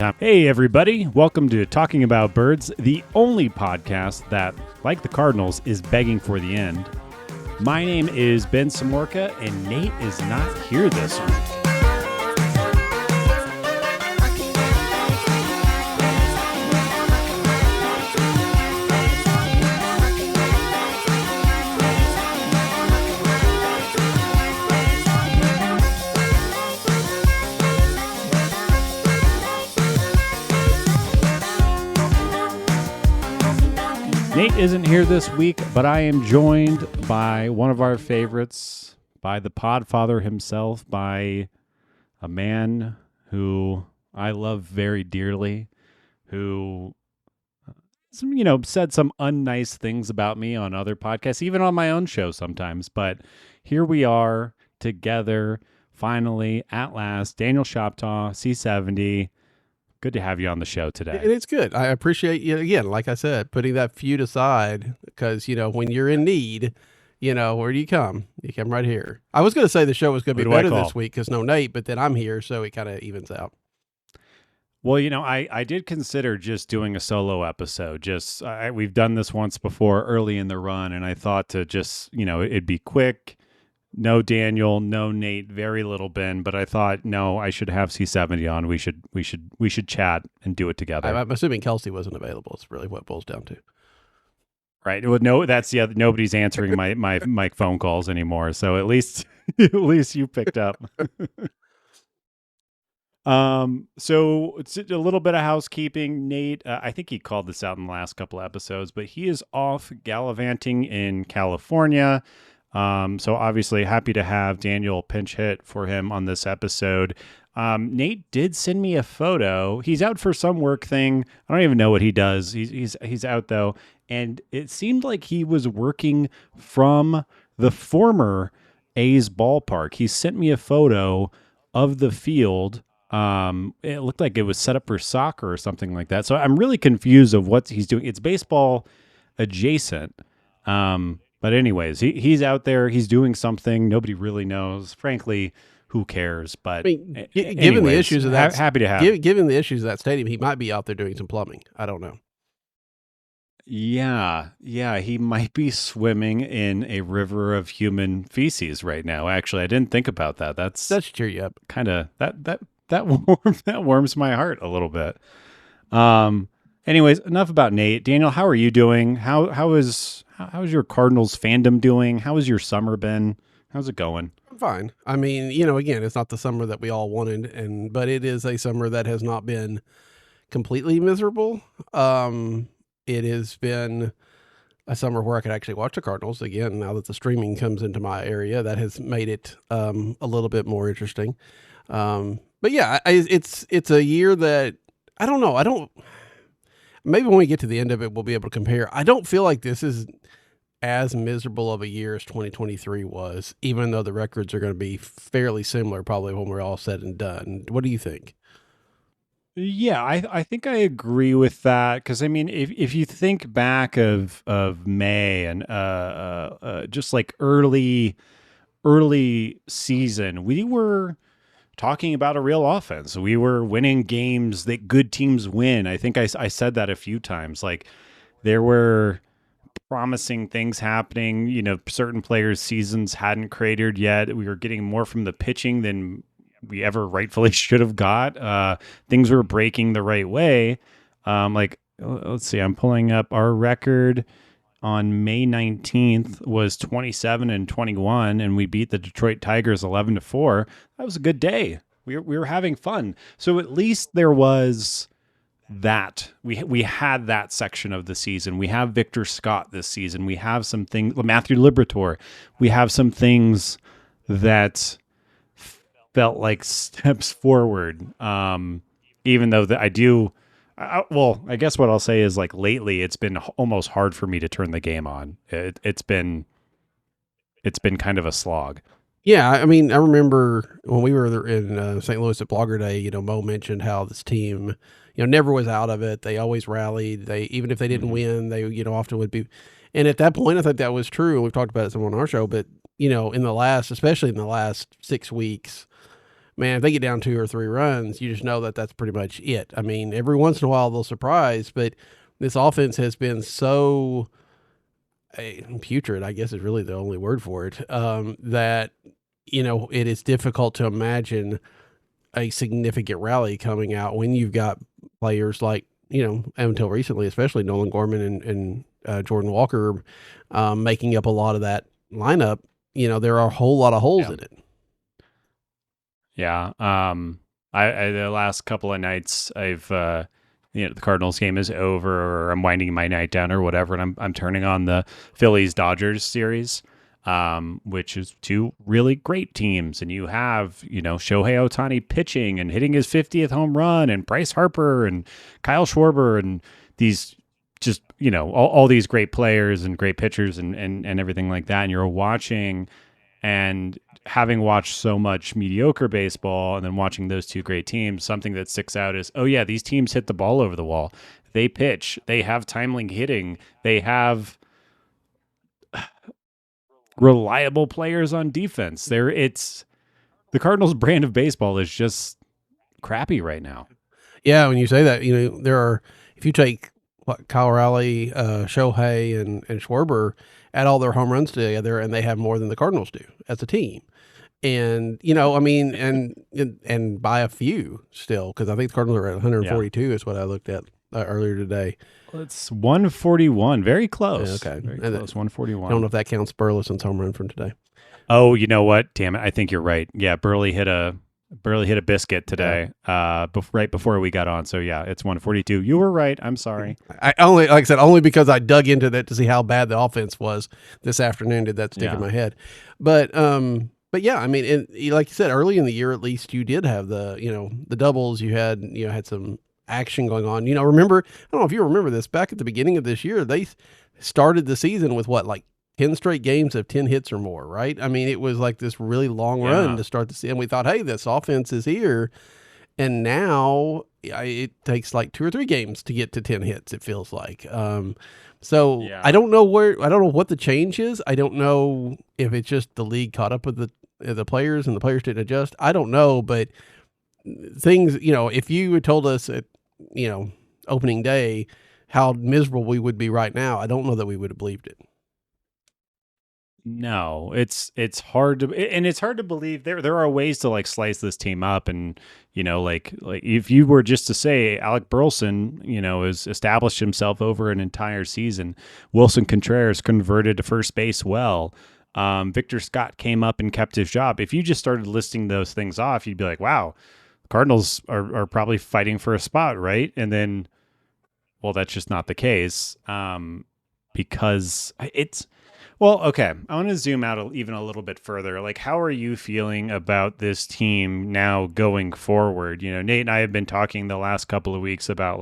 time. Hey, everybody. Welcome to Talking About Birds, the only podcast that, like the Cardinals, is begging for the end. My name is Ben Samorka, and Nate is not here this week. Nate isn't here this week, but I am joined by one of our favorites, by the Podfather himself, by a man who I love very dearly, who, said some unnice things about me on other podcasts, even on my own show sometimes. But here we are together, finally, at last. Daniel Shoptaw, C70. Good to have you on the show today. It's good. I appreciate you, again, like I said, putting that feud aside because, when you're in need, where do you come? You come right here. I was going to say the show was going to be better this week because no Nate, but then I'm here, so it kind of evens out. Well, I did consider just doing a solo episode. We've done this once before early in the run, and I thought to just, it'd be quick. No Daniel, no Nate, very little Ben, but I thought, no, I should have C70 on. We should chat and do it together. I'm assuming Kelsey wasn't available. It's really what it boils down to. Right. Well, no, that's the other. Nobody's answering my phone calls anymore. So at least you picked up. So it's a little bit of housekeeping. Nate, I think he called this out in the last couple of episodes, but he is off gallivanting in California. So obviously happy to have Daniel pinch hit for him on this episode. Nate did send me a photo. He's out for some work thing. I don't even know what he does. He's out though. And it seemed like he was working from the former A's ballpark. He sent me a photo of the field. It looked like it was set up for soccer or something like that. So I'm really confused of what he's doing. It's baseball adjacent. But anyways, he's out there. He's doing something. Nobody really knows. Frankly, who cares? But given the issues of that, happy to have. Given the issues of that stadium, he might be out there doing some plumbing. I don't know. Yeah, he might be swimming in a river of human feces right now. Actually, I didn't think about that. That should cheer you up. Kind of that warms my heart a little bit. Anyways, enough about Nate. Daniel, how are you doing? How is your Cardinals fandom doing? How has your summer been? How's it going? I'm fine. I mean, again, it's not the summer that we all wanted, but it is a summer that has not been completely miserable. It has been a summer where I could actually watch the Cardinals again. Now that the streaming comes into my area, that has made it a little bit more interesting. But yeah, it's a year that I don't know. Maybe when we get to the end of it, we'll be able to compare. I don't feel like this is as miserable of a year as 2023 was, even though the records are going to be fairly similar probably when we're all said and done. What do you think? Yeah, I think I agree with that because I mean, if you think back of May and just like early season, we were talking about a real offense. We were winning games that good teams win. I think I said that a few times. Like there were promising things happening. Certain players' seasons hadn't cratered yet. We were getting more from the pitching than we ever rightfully should have got. Things were breaking the right way. Let's see, I'm pulling up our record on May 19th was 27-21, and we beat the Detroit Tigers 11-4. That was a good day. We were having fun. So at least there was that. We had that section of the season. We have Victor Scott this season. We have some things, Matthew Liberatore. We have some things that felt like steps forward. Even though I guess what I'll say is like lately it's been almost hard for me to turn the game on. It's been kind of a slog. Yeah, I mean, I remember when we were in St. Louis at Blogger Day, Mo mentioned how this team, never was out of it. They always rallied. Even if they didn't win, they, often would be. And at that point, I think that was true. And we've talked about it some on our show, but, especially in the last 6 weeks, man, if they get down 2 or 3 runs, you just know that that's pretty much it. I mean, every once in a while they'll surprise, but this offense has been so putrid, I guess is really the only word for it, that, it is difficult to imagine a significant rally coming out when you've got players like, until recently, especially Nolan Gorman and Jordan Walker making up a lot of that lineup. There are a whole lot of holes in it. Yeah. I the last couple of nights I've the Cardinals game is over, or I'm winding my night down or whatever, and I'm turning on the Phillies Dodgers series, which is two really great teams, and you have Shohei Ohtani pitching and hitting his 50th home run, and Bryce Harper and Kyle Schwarber, and these just all these great players and great pitchers and everything like that, and you're watching. And having watched so much mediocre baseball and then watching those two great teams, something that sticks out is, oh yeah, these teams hit the ball over the wall. They pitch. They have timely hitting. They have reliable players on defense. The Cardinals' brand of baseball is just crappy right now. Yeah, when you say that, if you take Cal Raleigh, Shohei, and Schwarber, add all their home runs together, and they have more than the Cardinals do as a team. And, and by a few still, because I think the Cardinals are at 142 is what I looked at earlier today. Well, it's 141, very close. Yeah, okay. Very close, 141. I don't know if that counts Burleson's home run from today. Oh, you know what? Damn it. I think you're right. Yeah, Burley hit a biscuit today, right before we got on. So yeah, it's 142. You were right. I'm sorry. Like I said, only because I dug into that to see how bad the offense was this afternoon did that stick in my head. But yeah, I mean, like you said, early in the year, at least you did have the doubles. You had some action going on. Remember, I don't know if you remember this, back at the beginning of this year, they started the season with 10 straight games of 10 hits or more, right? I mean, it was like this really long run to start the season. And we thought, hey, this offense is here. And now it takes 2 or 3 games to get to 10 hits, it feels like. So I don't know what the change is. I don't know if it's just the league caught up with the players and the players didn't adjust. I don't know, but things, if you had told us at, opening day how miserable we would be right now, I don't know that we would have believed it. No, it's hard to believe there are ways to slice this team up, and like if you were just to say Alec Burleson has established himself over an entire season, Willson Contreras converted to first base well, Victor Scott came up and kept his job. If you just started listing those things off, you'd be like, wow, the Cardinals are probably fighting for a spot, right? And then, well, that's just not the case, because it's. Well, okay. I want to zoom out even a little bit further. How are you feeling about this team now going forward? Nate and I have been talking the last couple of weeks about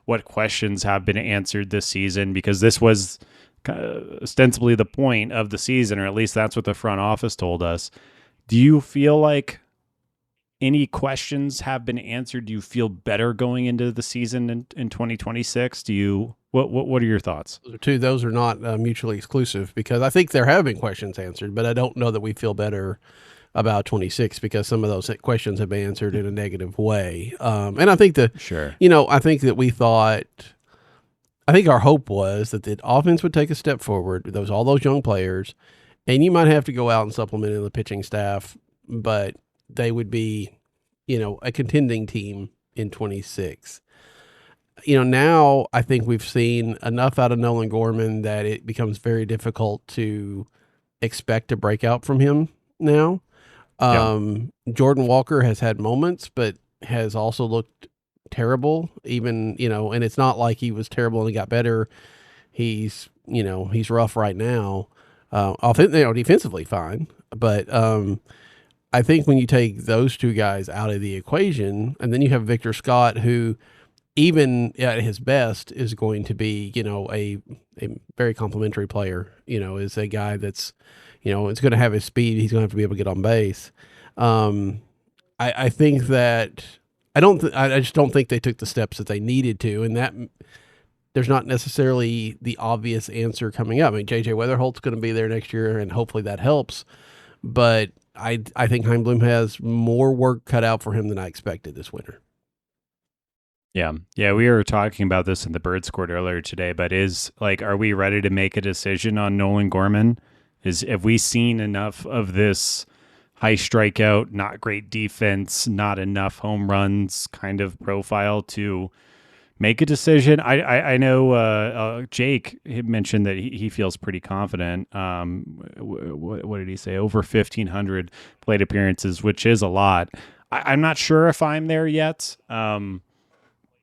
what questions have been answered this season, because this was ostensibly the point of the season, or at least that's what the front office told us. Do you feel like any questions have been answered? Do you feel better going into the season in 2026? What are your thoughts? Those are not mutually exclusive, because I think there have been questions answered, but I don't know that we feel better about 26 because some of those questions have been answered in a negative way. And I think I think that I think our hope was that the offense would take a step forward. There was all those young players, and you might have to go out and supplement in the pitching staff, but they would be, a contending team in 26. Now I think we've seen enough out of Nolan Gorman that it becomes very difficult to expect a breakout from him now. Jordan Walker has had moments, but has also looked terrible, even, and it's not like he was terrible and he got better. He's rough right now. Defensively fine, but I think when you take those two guys out of the equation, and then you have Victor Scott, who even at his best is going to be, a very complimentary player, is a guy that's, it's going to have his speed. He's going to have to be able to get on base. I think that I just don't think they took the steps that they needed to, and that there's not necessarily the obvious answer coming up. I mean, JJ Weatherholt's going to be there next year, and hopefully that helps. But I think Heimblum has more work cut out for him than I expected this winter. Yeah. Yeah. We were talking about this in the Bird Squad earlier today, but are we ready to make a decision on Nolan Gorman? Have we seen enough of this high strikeout, not great defense, not enough home runs kind of profile to make a decision? I know Jake had mentioned that he feels pretty confident. What did he say? Over 1,500 plate appearances, which is a lot. I'm not sure if I'm there yet.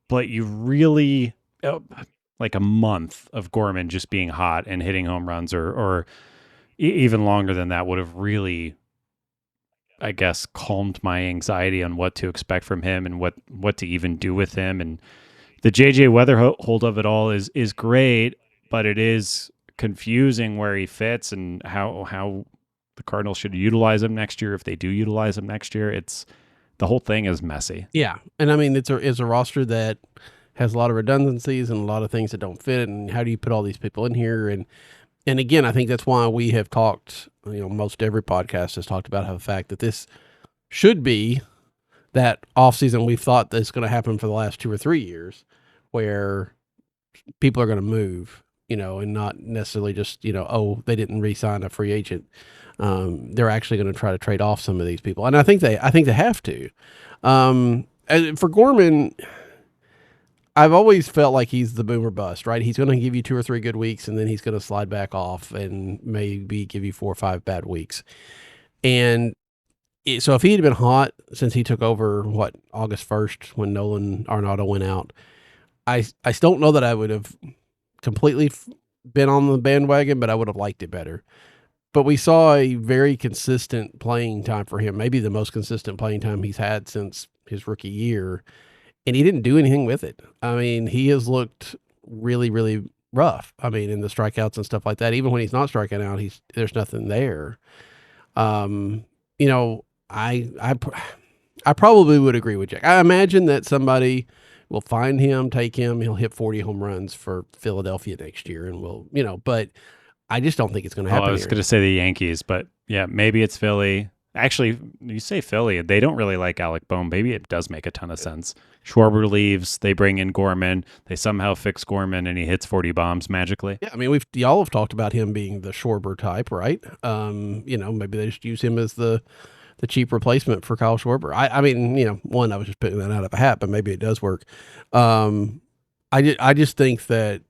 But you really like a month of Gorman just being hot and hitting home runs, or even longer than that would have really, I guess, calmed my anxiety on what to expect from him and what to even do with him. And the JJ Weatherhold of it all is great, but it is confusing where he fits and how the Cardinals should utilize him next year if they do utilize him next year. The whole thing is messy. Yeah, and I mean it's a roster that has a lot of redundancies and a lot of things that don't fit. And how do you put all these people in here? And again, I think that's why we have talked. Most every podcast has talked about how the fact that this should be that offseason we've thought that's going to happen for the last 2 or 3 years, where people are going to move, and not necessarily just they didn't re-sign a free agent. They're actually going to try to trade off some of these people, and I think they have to. For Gorman, I've always felt like he's the boomer bust, right? He's going to give you 2 or 3 good weeks, and then he's going to slide back off and maybe give you 4 or 5 bad weeks. And so if he had been hot since he took over, August 1st when Nolan Arenado went out, I still don't know that I would have completely been on the bandwagon, but I would have liked it better. But we saw a very consistent playing time for him, maybe the most consistent playing time he's had since his rookie year, and he didn't do anything with it. I mean, he has looked really, really rough. I mean, in the strikeouts and stuff like that, even when he's not striking out, there's nothing there. I probably would agree with Jack. I imagine that somebody will find him, take him, he'll hit 40 home runs for Philadelphia next year, and but I just don't think it's going to happen. I was going to say the Yankees, but yeah, maybe it's Philly. Actually, you say Philly, they don't really like Alec Bohm. Maybe it does make a ton of sense. Schwarber leaves, they bring in Gorman, they somehow fix Gorman, and he hits 40 bombs magically. Yeah, I mean, y'all have talked about him being the Schwarber type, right? Maybe they just use him as the cheap replacement for Kyle Schwarber. I mean, I was just putting that out of a hat, but maybe it does work. I just think that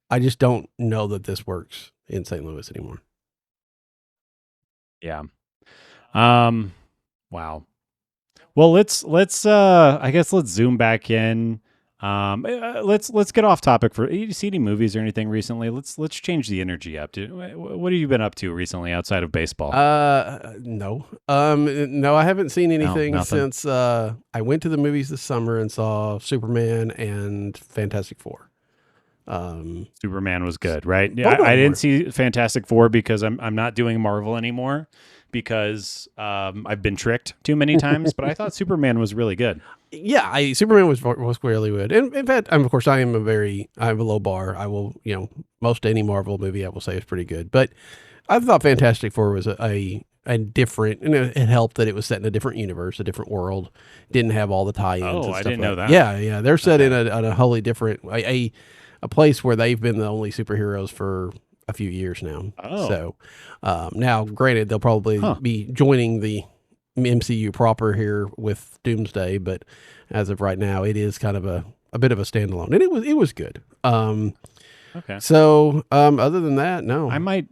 I just don't know that this works in St. Louis anymore. Yeah. Wow. Well, let's I guess let's zoom back in. Let's get off topic. You see any movies or anything recently? Let's change the energy up. What have you been up to recently outside of baseball? No. No, I haven't seen anything since I went to the movies this summer and saw Superman and Fantastic Four. Superman was good, right? Yeah, I didn't see Fantastic Four because I'm not doing Marvel anymore because I've been tricked too many times. But I thought Superman was really good. Yeah, Superman was really good. And in fact, of course, I have a low bar. I will, most any Marvel movie I will say is pretty good. But I thought Fantastic Four was a different, and it helped that it was set in a different universe, a different world. Didn't have all the tie-ins. Oh, and stuff I didn't know that. Yeah, they're set in a wholly different a place where they've been the only superheroes for a few years now. Oh. So now, granted, they'll probably be joining the MCU proper here with Doomsday, but as of right now, it is kind of a bit of a standalone, and it was good. Okay. So other than that, no. I might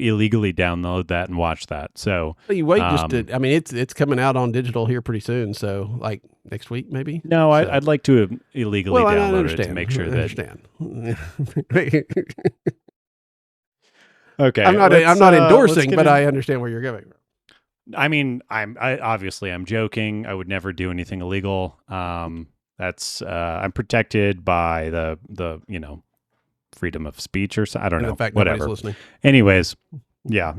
illegally download that and watch that. So you wait it's coming out on digital here pretty soon. So like next week, maybe. No, I'd like to illegally download it to make sure that. Okay, I'm not endorsing, but I understand where you're going. I mean, I'm joking. I would never do anything illegal. That's I'm protected by the freedom of speech or something. I don't know. The fact whatever. Listening. Anyways, yeah.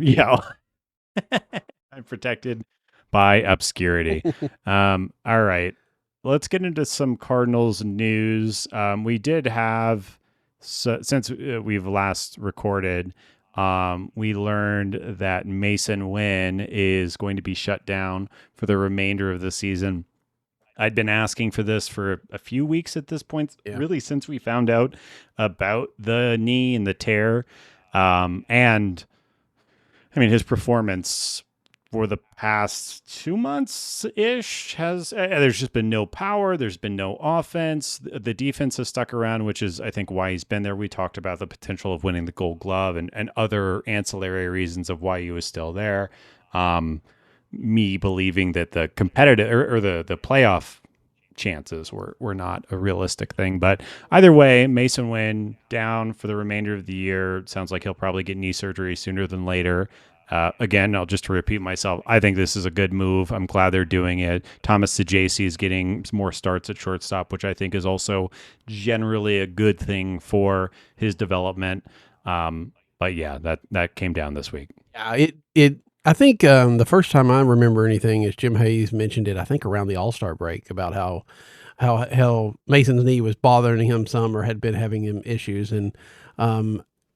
I'm protected by obscurity. All right, let's get into some Cardinals news. We did have since we've last recorded. We learned that Masyn Winn is going to be shut down for the remainder of the season. I'd been asking for this for a few weeks at this point, Yeah. really since we found out about the knee and the tear. And I mean, his performance for the past 2 months ish has, there's just been no power. There's been no offense. The defense has stuck around, which is, I think, why he's been there. We talked about the potential of winning the gold glove and other ancillary reasons of why he was still there. Me believing that the competitive or the playoff chances were not a realistic thing. But either way, Masyn Winn down for the remainder of the year. Sounds like he'll probably get knee surgery sooner than later. Again, I'll just repeat myself. I think this is a good move. I'm glad they're doing it. Thomas Saggese is getting more starts at shortstop, which I think is also generally a good thing for his development. But yeah, that came down this week. Yeah, I think the first time I remember anything is Jim Hayes mentioned it, I think around the All-Star break, about how Mason's knee was bothering him some or had been having him issues. And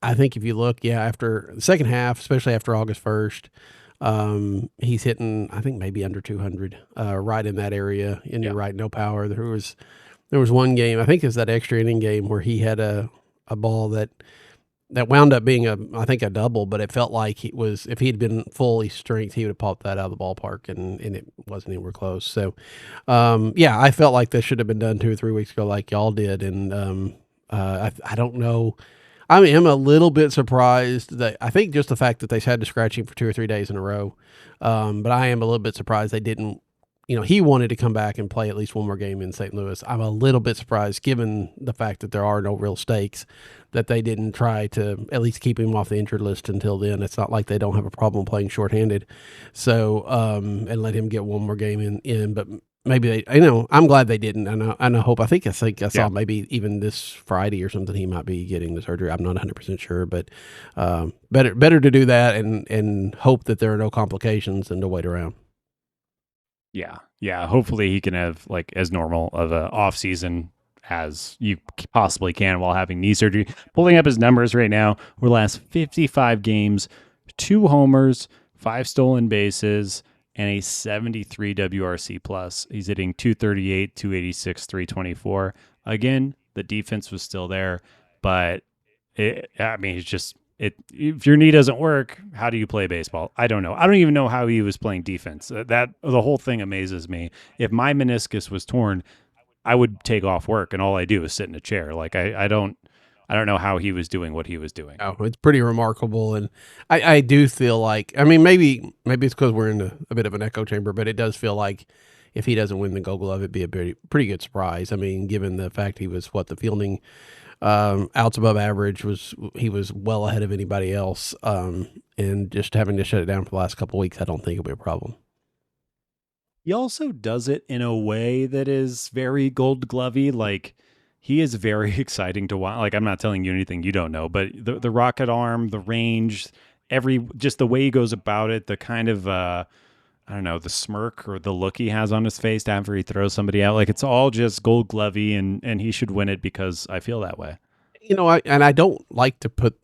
I think if you look, after the second half, especially after August 1st, he's hitting, I think maybe under 200, right in that area. And you're right, no power. There was one game, I think it's that extra inning game, where he had a ball that wound up being I think a double, but it felt like if he'd been fully strength, he would have popped that out of the ballpark, and it wasn't anywhere close. So, I felt like this should have been done 2 or 3 weeks ago, like y'all did. And I don't know. I am a little bit surprised that I think just the fact that they had to scratch him for 2 or 3 days in a row. But I am a little bit surprised they didn't. He wanted to come back and play at least one more game in St. Louis. I'm a little bit surprised, given the fact that there are no real stakes, that they didn't try to at least keep him off the injured list until then. It's not like they don't have a problem playing shorthanded. So, and let him get one more game in. But maybe I'm glad they didn't. And I think I saw maybe even this Friday or something, he might be getting the surgery. I'm not 100% sure, but better to do that and hope that there are no complications than to wait around. Yeah. Hopefully he can have like as normal of a off season as you possibly can while having knee surgery. Pulling up his numbers right now, over the last 55 games, 2 homers, 5 stolen bases, and a 73 WRC plus. He's hitting 238, 286, 324. Again, the defense was still there, but it's just. If your knee doesn't work, how do you play baseball? I don't know. I don't even know how he was playing defense. The whole thing amazes me. If my meniscus was torn, I would take off work and all I do is sit in a chair. Like I don't know how he was doing what he was doing. Oh, it's pretty remarkable. And I do feel like, I mean, maybe it's because we're in a bit of an echo chamber, but it does feel like if he doesn't win the Gold Glove, it'd be a pretty good surprise. I mean, given the fact he was the fielding outs above average, he was well ahead of anybody else. And just having to shut it down for the last couple of weeks, I don't think it'll be a problem. He also does it in a way that is very Gold Glovey. Like he is very exciting to watch. Like I'm not telling you anything you don't know, but the rocket arm, the range, just the way he goes about it, the kind of I don't know, the smirk or the look he has on his face after he throws somebody out. Like it's all just Gold Glovey, and he should win it because I feel that way. I don't like to put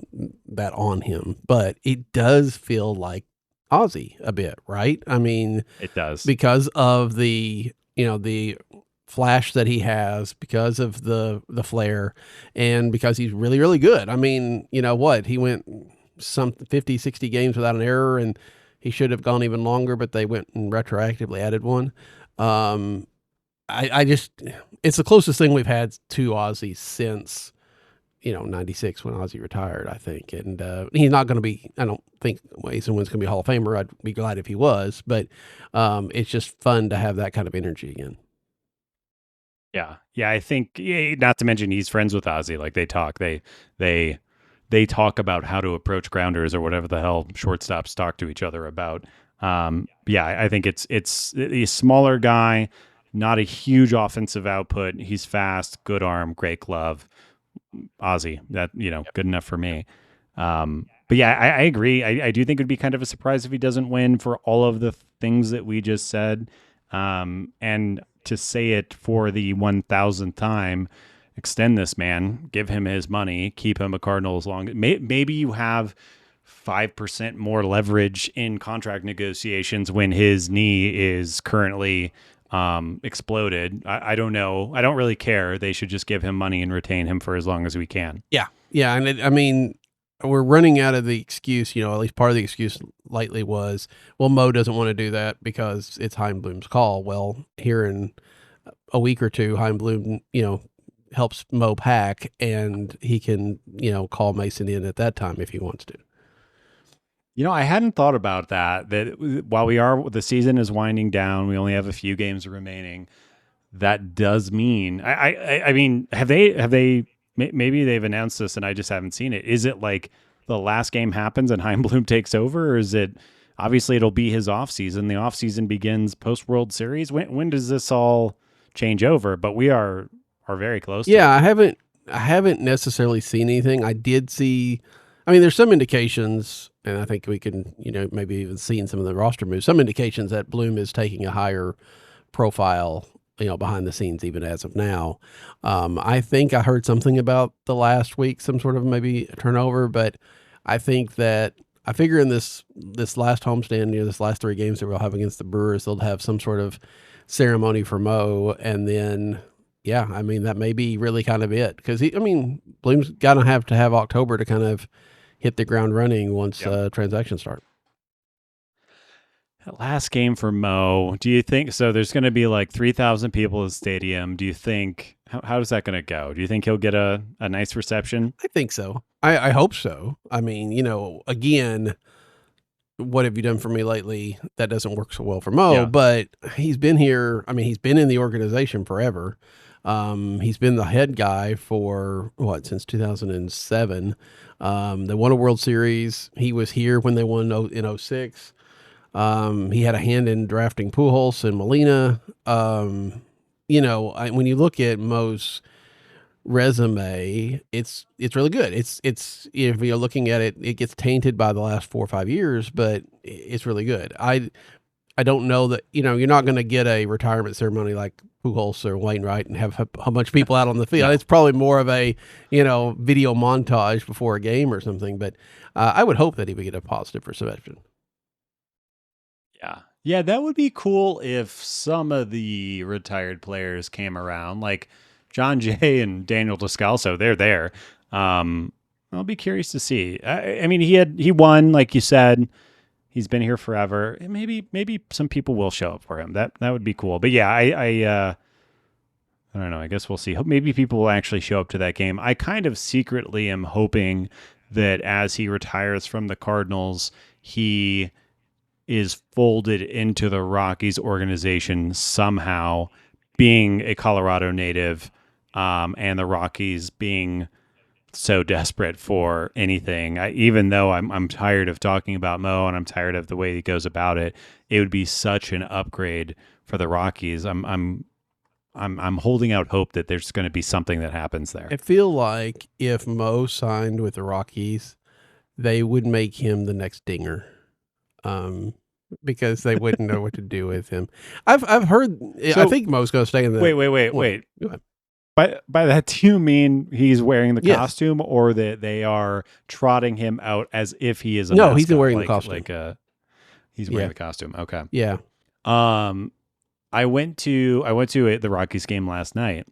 that on him, but it does feel like Ozzy a bit, right? I mean, it does, because of the flash that he has, because of the flair, and because he's really, really good. I mean, he went some 50, 60 games without an error, and he should have gone even longer, but they went and retroactively added one. I just, it's the closest thing we've had to Ozzy since, 96 when Ozzy retired, I think. And he's not going to be, I don't think Masyn Winn's going to be a Hall of Famer. I'd be glad if he was, but it's just fun to have that kind of energy again. Yeah. I think, not to mention he's friends with Ozzy. Like they talk, they talk about how to approach grounders or whatever the hell shortstops talk to each other about. I think it's a smaller guy, not a huge offensive output. He's fast, good arm, great glove. Ozzy, that, good enough for me. But yeah, I agree. I do think it'd be kind of a surprise if he doesn't win for all of the things that we just said. And to say it for the 1,000th time, extend this man, give him his money, keep him a Cardinal as long. Maybe you have 5% more leverage in contract negotiations when his knee is currently exploded. I don't know. I don't really care. They should just give him money and retain him for as long as we can. Yeah. Yeah. And I mean, we're running out of the excuse, at least part of the excuse lately was, well, Mo doesn't want to do that because it's Heimblum's call. Well, here in a week or two, Heimblum, helps Mo pack, and he can, call Masyn in at that time if he wants to. I hadn't thought about that while the season is winding down, we only have a few games remaining. That does mean, I mean, have they, maybe they've announced this and I just haven't seen it. Is it like the last game happens and Heimblum takes over, or is it, obviously it'll be his off season. The off season begins post World Series. When does this all change over? But we are very close. Yeah. I haven't necessarily seen anything. I did see, there's some indications, and I think we can, maybe even seen some of the roster moves, some indications that Bloom is taking a higher profile, behind the scenes, even as of now. I think I heard something about the last week, some sort of maybe turnover, but I think that I figure in this last homestand, this last 3 games that we'll have against the Brewers, they'll have some sort of ceremony for Mo. And then, yeah, that may be really kind of it. Cause Bloom's got to have October to kind of hit the ground running once transactions start. Last game for Mo. Do you think so? There's going to be like 3,000 people in the stadium. Do you think how is that going to go? Do you think he'll get a nice reception? I think so. I hope so. Again, what have you done for me lately? That doesn't work so well for Mo, but he's been here. He's been in the organization forever. He's been the head guy for since 2007. They won a World Series. He was here when they won in 06. He had a hand in drafting Pujols and Molina. When you look at Mo's resume, it's really good. It's if you're looking at it, it gets tainted by the last 4 or 5 years, but it's really good. I don't know that, you're not going to get a retirement ceremony like Pujols or Wainwright and have a bunch of people out on the field. It's probably more of a, video montage before a game or something, but I would hope that he would get a positive reception. Yeah. Yeah, that would be cool if some of the retired players came around, like John Jay and Daniel Descalso. They're there. I'll be curious to see. He won, like you said. He's been here forever. Maybe some people will show up for him. That would be cool. But yeah, I don't know. I guess we'll see. Maybe people will actually show up to that game. I kind of secretly am hoping that as he retires from the Cardinals, he is folded into the Rockies organization somehow, being a Colorado native, and the Rockies being so desperate for anything. Even though I'm tired of talking about Mo and I'm tired of the way he goes about it, it would be such an upgrade for the Rockies. I'm holding out hope that there's going to be something that happens there. I feel like if Mo signed with the Rockies, they would make him the next Dinger. Because they wouldn't know what to do with him. I've heard. I think Mo's going to stay in the. Wait. Go ahead. By that, do you mean he's wearing the costume, or that they are trotting him out as if he is a mascot? He's wearing the costume. He's wearing the costume. Okay. Yeah. I went to the Rockies game last night.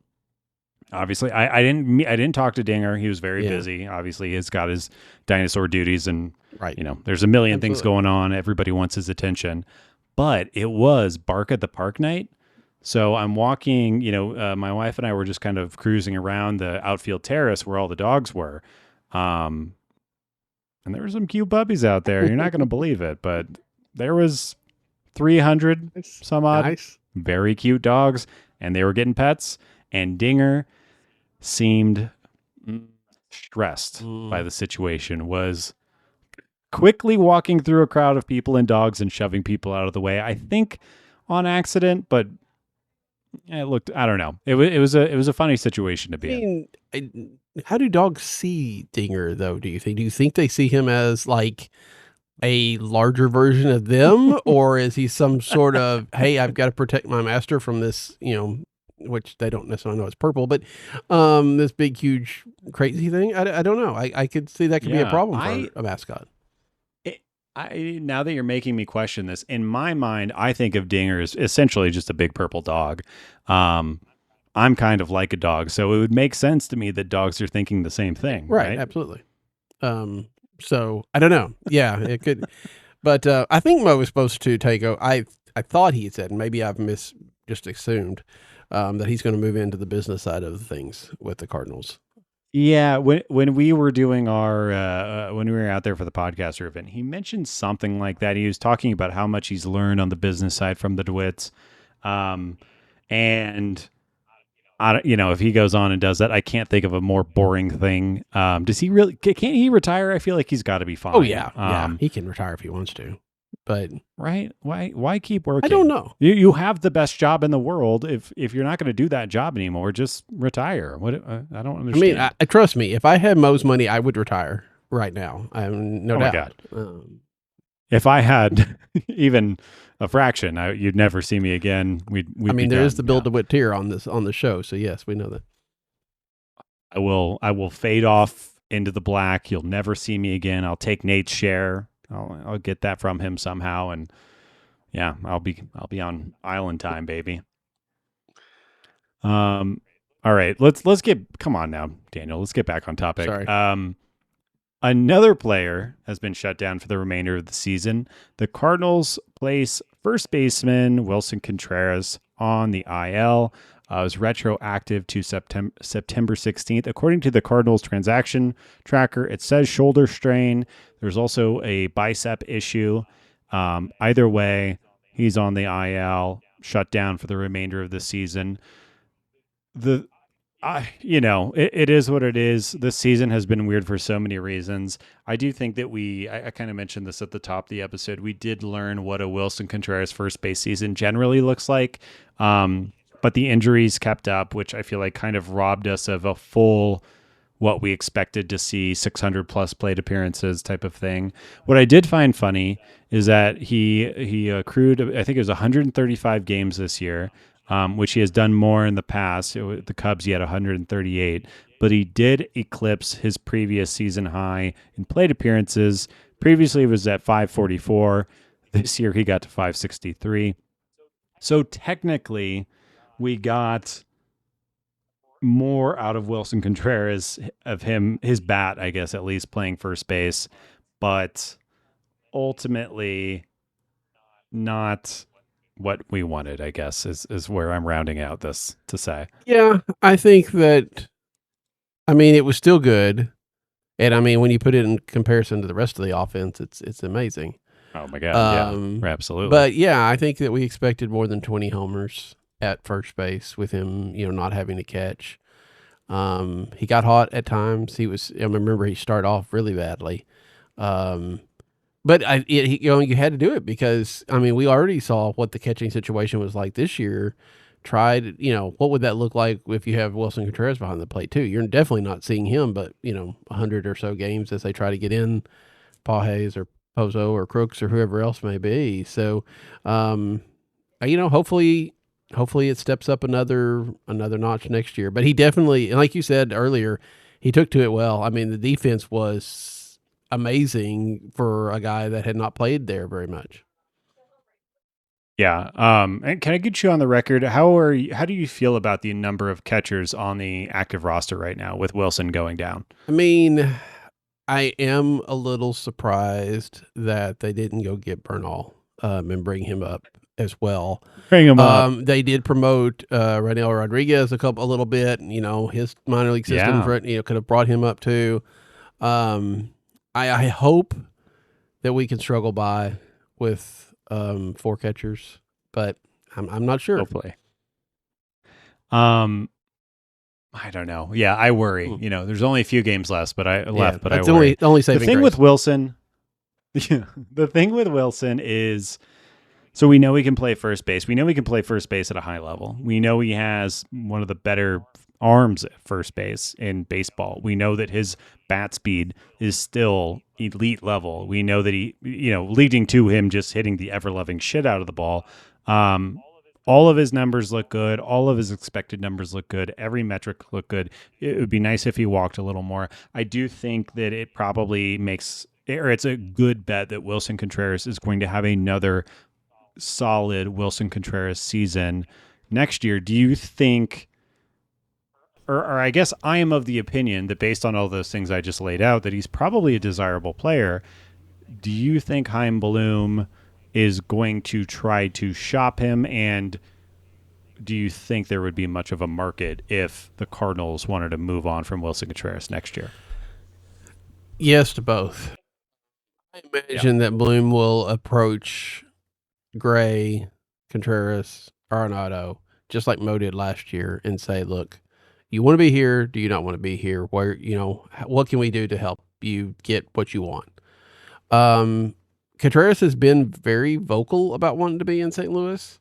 Obviously, I didn't talk to Dinger. He was very busy. Obviously, he's got his dinosaur duties, and there's a million things going on. Everybody wants his attention. But it was Bark at the Park night. So I'm walking, my wife and I were just kind of cruising around the outfield terrace where all the dogs were. And there were some cute puppies out there. You're not going to believe it, but there was 300 some odd very cute dogs, and they were getting pets. And Dinger seemed stressed by the situation, was quickly walking through a crowd of people and dogs and shoving people out of the way. I think on accident, but it looked, I don't know. It was a funny situation to be in. How do dogs see Dinger though? Do you think they see him as like a larger version of them, or is he some sort of, hey, I've got to protect my master from this, which they don't necessarily know it's purple, but this big, huge, crazy thing. I don't know. I could see that could be a problem for a mascot. Now that you're making me question this, in my mind, I think of Dinger as essentially just a big purple dog. Um, I'm kind of like a dog, so it would make sense to me that dogs are thinking the same thing, Right, right? absolutely. So I don't know. Yeah, it could, but I think Mo was supposed to take. I thought he said, and maybe I've just assumed that he's going to move into the business side of things with the Cardinals. Yeah, when we were doing our when we were out there for the podcaster event, he mentioned something like that. He was talking about how much he's learned on the business side from the DeWitts, and I don't, if he goes on and does that, I can't think of a more boring thing. Does he really? Can't he retire? I feel like he's got to be Oh fine. yeah, he can retire if he wants to, but Right? Why keep working? I don't know. You have the best job in the world. If you're not going to do that job anymore, just retire. What I don't I mean, understand. trust me, if I had Mo's money, I would retire right now. No Oh my doubt. God. If I had even a fraction, you'd never see me again. We'd I mean, be there is done. the Bill DeWitt tier on the show, so yes, we know that. I will fade off into the black. You'll never see me again. I'll take Nate's share. I'll get that from him somehow, and yeah, I'll be on island time, baby. All right, let's get, come on now, Daniel. Let's get back on topic. Sorry. Another player has been shut down for the remainder of the season. The Cardinals place first baseman Willson Contreras on the IL. It was retroactive to September 16th. According to the Cardinals transaction tracker, it says shoulder strain. There's also a bicep issue. Either way, he's on the IL, shut down for the remainder of the season. It is what it is. This season has been weird for so many reasons. I do think that I kind of mentioned this at the top of the episode. We did learn what a Willson Contreras first base season generally looks like. But the injuries kept up, which I feel like kind of robbed us of a full, what we expected to see, 600 plus plate appearances type of thing. What I did find funny is that he accrued, I think it was 135 games this year. Which he has done more in the past. The Cubs, he had 138, but he did eclipse his previous season high in plate appearances. Previously, it was at 544. This year, he got to 563. So technically, we got more out of Willson Contreras, of him, his bat, I guess, at least playing first base, but ultimately not what we wanted, I guess, is where I'm rounding out this to say. Yeah, I think that. I mean, it was still good, and I mean, when you put it in comparison to the rest of the offense, it's amazing. Oh my God, yeah, absolutely. But yeah, I think that we expected more than 20 homers at first base with him, not having to catch. He got hot at times. I remember he started off really badly. But you had to do it because, I mean, we already saw what the catching situation was like this year. What would that look like if you have Willson Contreras behind the plate too? You're definitely not seeing him, but 100 or so games as they try to get in Pages or Pozo or Crooks or whoever else may be. So, hopefully it steps up another notch next year. But he definitely, like you said earlier, he took to it well. I mean, the defense was amazing for a guy that had not played there very much. Yeah. And can I get you on the record? How do you feel about the number of catchers on the active roster right now with Willson going down? I mean, I am a little surprised that they didn't go get Bernal and bring him up as well. Bring him up. They did promote Raniel Rodriguez a little bit. His minor league system could have brought him up too. I hope that we can struggle by with 4 catchers, but I'm not sure. Hopefully. I don't know. Yeah, I worry. There's only a few games left, but I worry. Only saving the thing grace. with Willson. The thing with Willson is, so we know he can play first base. We know he can play first base at a high level. We know he has one of the better arms at first base in baseball. We know that his bat speed is still elite level. We know that he, leading to him just hitting the ever-loving shit out of the ball. All of his numbers look good. All of his expected numbers look good. Every metric look good. It would be nice if he walked a little more. I do think that it probably makes or it's a good bet that Willson Contreras is going to have another solid Willson Contreras season next year. Do you think, or I guess I am of the opinion that based on all those things I just laid out, that he's probably a desirable player. Do you think Chaim Bloom is going to try to shop him? And do you think there would be much of a market if the Cardinals wanted to move on from Willson Contreras next year? Yes to both. I Yeah. imagine that Bloom will approach Gray, Contreras, Arenado, just like Mo did last year, and say, "Look, you want to be here? Do you not want to be here? Where what can we do to help you get what you want?" Um, Contreras has been very vocal about wanting to be in St. Louis.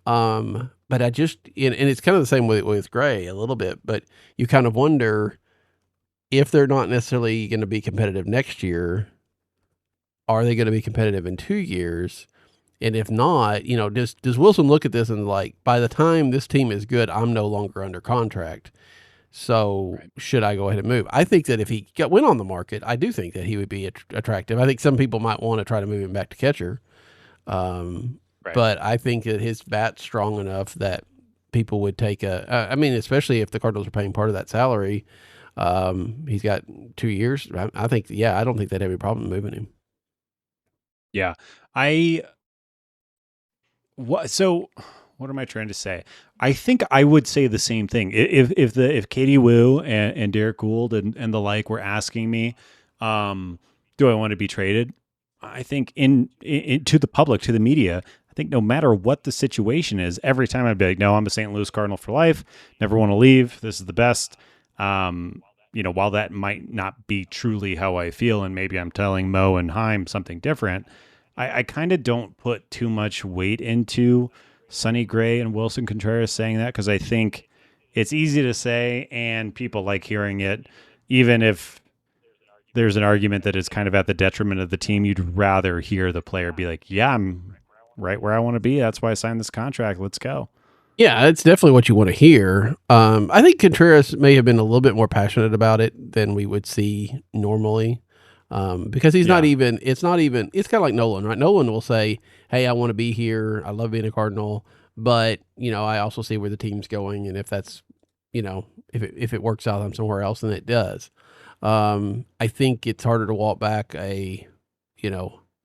But I just and it's kind of the same with Gray a little bit, but you kind of wonder if they're not necessarily going to be competitive next year. Are they going to be competitive in 2 years? And if not, does Willson look at this and like, by the time this team is good, I'm no longer under contract. So Right. should I go ahead and move? I think that if he went on the market, I do think that he would be attractive. I think some people might want to try to move him back to catcher. Um, Right. but I think that his bat's strong enough that people would take I mean, especially if the Cardinals are paying part of that salary. He's got 2 years. I think, I don't think they'd have any problem moving him. Yeah. I so what am I trying to say? I think I would say the same thing. If Katie Wu and Derek Gould and the like were asking me, do I want to be traded? I think in to the public, to the media, I think no matter what the situation is, every time I'd be like, no, I'm a St. Louis Cardinal for life. Never want to leave. This is the best. While that might not be truly how I feel, and maybe I'm telling Mo and Heim something different, I kind of don't put too much weight into Sonny Gray and Willson Contreras saying that, because I think it's easy to say and people like hearing it, even if there's an argument that it's kind of at the detriment of the team. You'd rather hear the player be like, yeah, I'm right where I want to be. That's why I signed this contract. Let's go. Yeah, it's definitely what you want to hear. I think Contreras may have been a little bit more passionate about it than we would see normally. Because he's not Yeah. even, it's kind of like Nolan, right? Nolan will say, "Hey, I want to be here. I love being a Cardinal, but, I also see where the team's going. And if that's, if it works out, I'm somewhere else, then it does." I think it's harder to walk back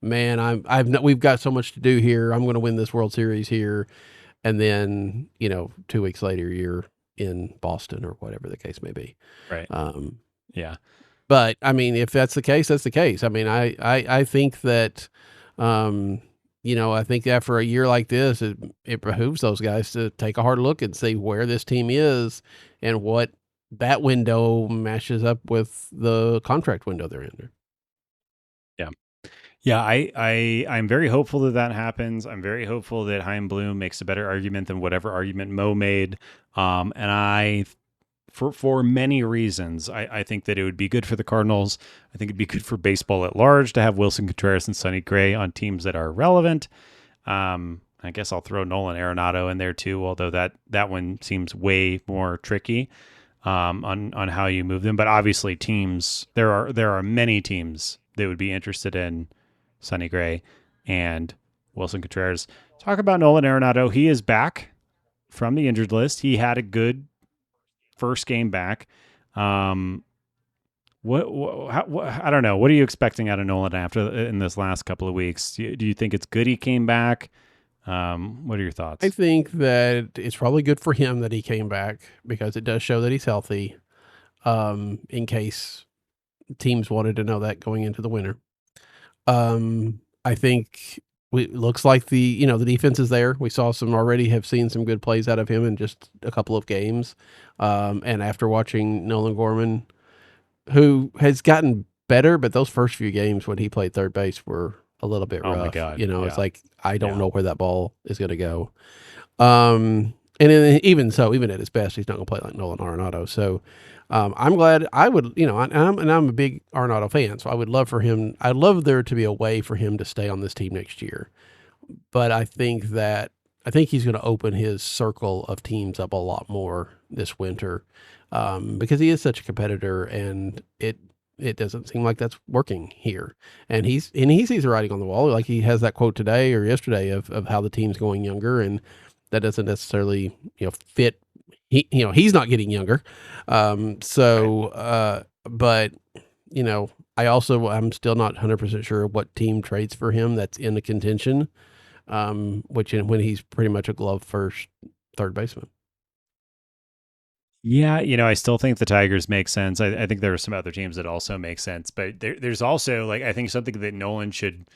man, we've got so much to do here. I'm going to win this World Series here. And then, 2 weeks later, you're in Boston or whatever the case may be. Right. Yeah. But I mean, if that's the case, that's the case. I mean, I think that, I think after a year like this, it behooves those guys to take a hard look and see where this team is and what that window matches up with the contract window they're in. Yeah. Yeah, I'm very hopeful that happens. I'm very hopeful that Chaim Bloom makes a better argument than whatever argument Mo made. And for many reasons, I think that it would be good for the Cardinals. I think it'd be good for baseball at large to have Willson Contreras and Sonny Gray on teams that are relevant. I guess I'll throw Nolan Arenado in there too, although that one seems way more tricky on how you move them. But obviously, there are many teams that would be interested in Sonny Gray and Willson Contreras. Talk about Nolan Arenado. He is back from the injured list. He had a good first game back. I don't know. What are you expecting out of Nolan in this last couple of weeks? Do you think it's good he came back? What are your thoughts? I think that it's probably good for him that he came back because it does show that he's healthy. In case teams wanted to know that going into the winter. I think it looks like the defense is there. We have seen some good plays out of him in just a couple of games. And after watching Nolan Gorman, who has gotten better, but those first few games when he played third base were a little bit rough. Oh my God. It's like, I don't Yeah. know where that ball is going to go. And then even at his best, he's not going to play like Nolan Arenado. So, I'm glad. I would, I'm a big Arenado fan, so I'd love there to be a way for him to stay on this team next year. But I think he's going to open his circle of teams up a lot more this winter, because he is such a competitor, and it doesn't seem like that's working here. And he sees the writing on the wall. Like he has that quote today or yesterday of how the team's going younger, and that doesn't necessarily, fit. He's not getting younger. But I'm still not 100% sure what team trades for him that's in the contention, when he's pretty much a glove first third baseman. Yeah, I still think the Tigers make sense. I think there are some other teams that also make sense, but there's also I think something that Nolan should.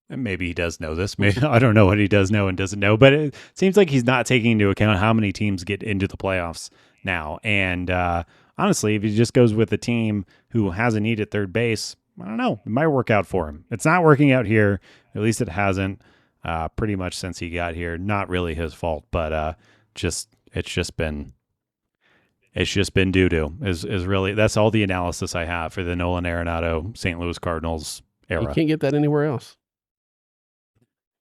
Maybe he does know this. Maybe I don't know what he does know and doesn't know, but it seems like he's not taking into account how many teams get into the playoffs now. And honestly, if he just goes with a team who has a need at third base, I don't know. It might work out for him. It's not working out here. At least it hasn't. Pretty much since he got here. Not really his fault, but it's just been doo-doo is really, that's all the analysis I have for the Nolan Arenado St. Louis Cardinals era. You can't get that anywhere else.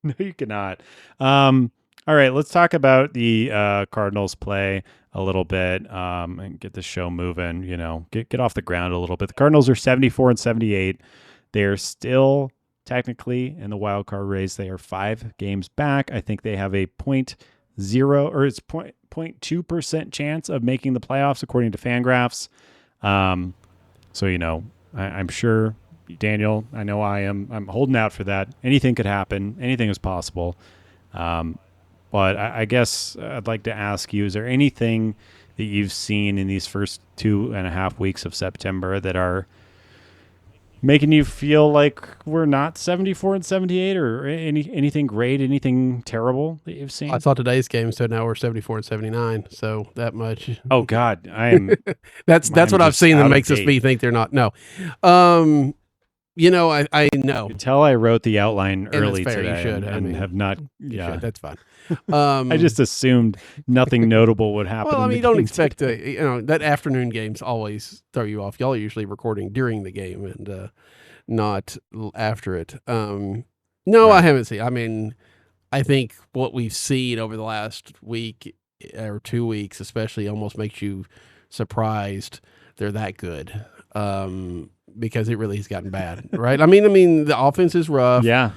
No, you cannot. All right, let's talk about the Cardinals play a little bit and get the show moving, get off the ground a little bit. The Cardinals are 74-78. They're still technically in the wild card race. They are 5 games back. I think they have a 0.2% chance of making the playoffs according to Fangraphs. So, I'm sure Daniel, I know I'm holding out for that. Anything could happen. Anything is possible. But I guess I'd like to ask you, is there anything that you've seen in these first 2.5 weeks of September that are making you feel like we're not 74-78 or anything great, anything terrible that you've seen? I saw today's game, so now we're 74-79. So that much. Oh God, I am. that's what I've seen that makes me think they're not. No. I know. You can tell I wrote the outline early today. You should. And have not. Yeah, that's fine. I just assumed nothing notable would happen. Well, you don't expect that afternoon games always throw you off. Y'all are usually recording during the game and not after it. No, right. I haven't seen. I think what we've seen over the last week or 2 weeks, especially, almost makes you surprised they're that good. Because it really has gotten bad, right? The offense is rough. Yeah.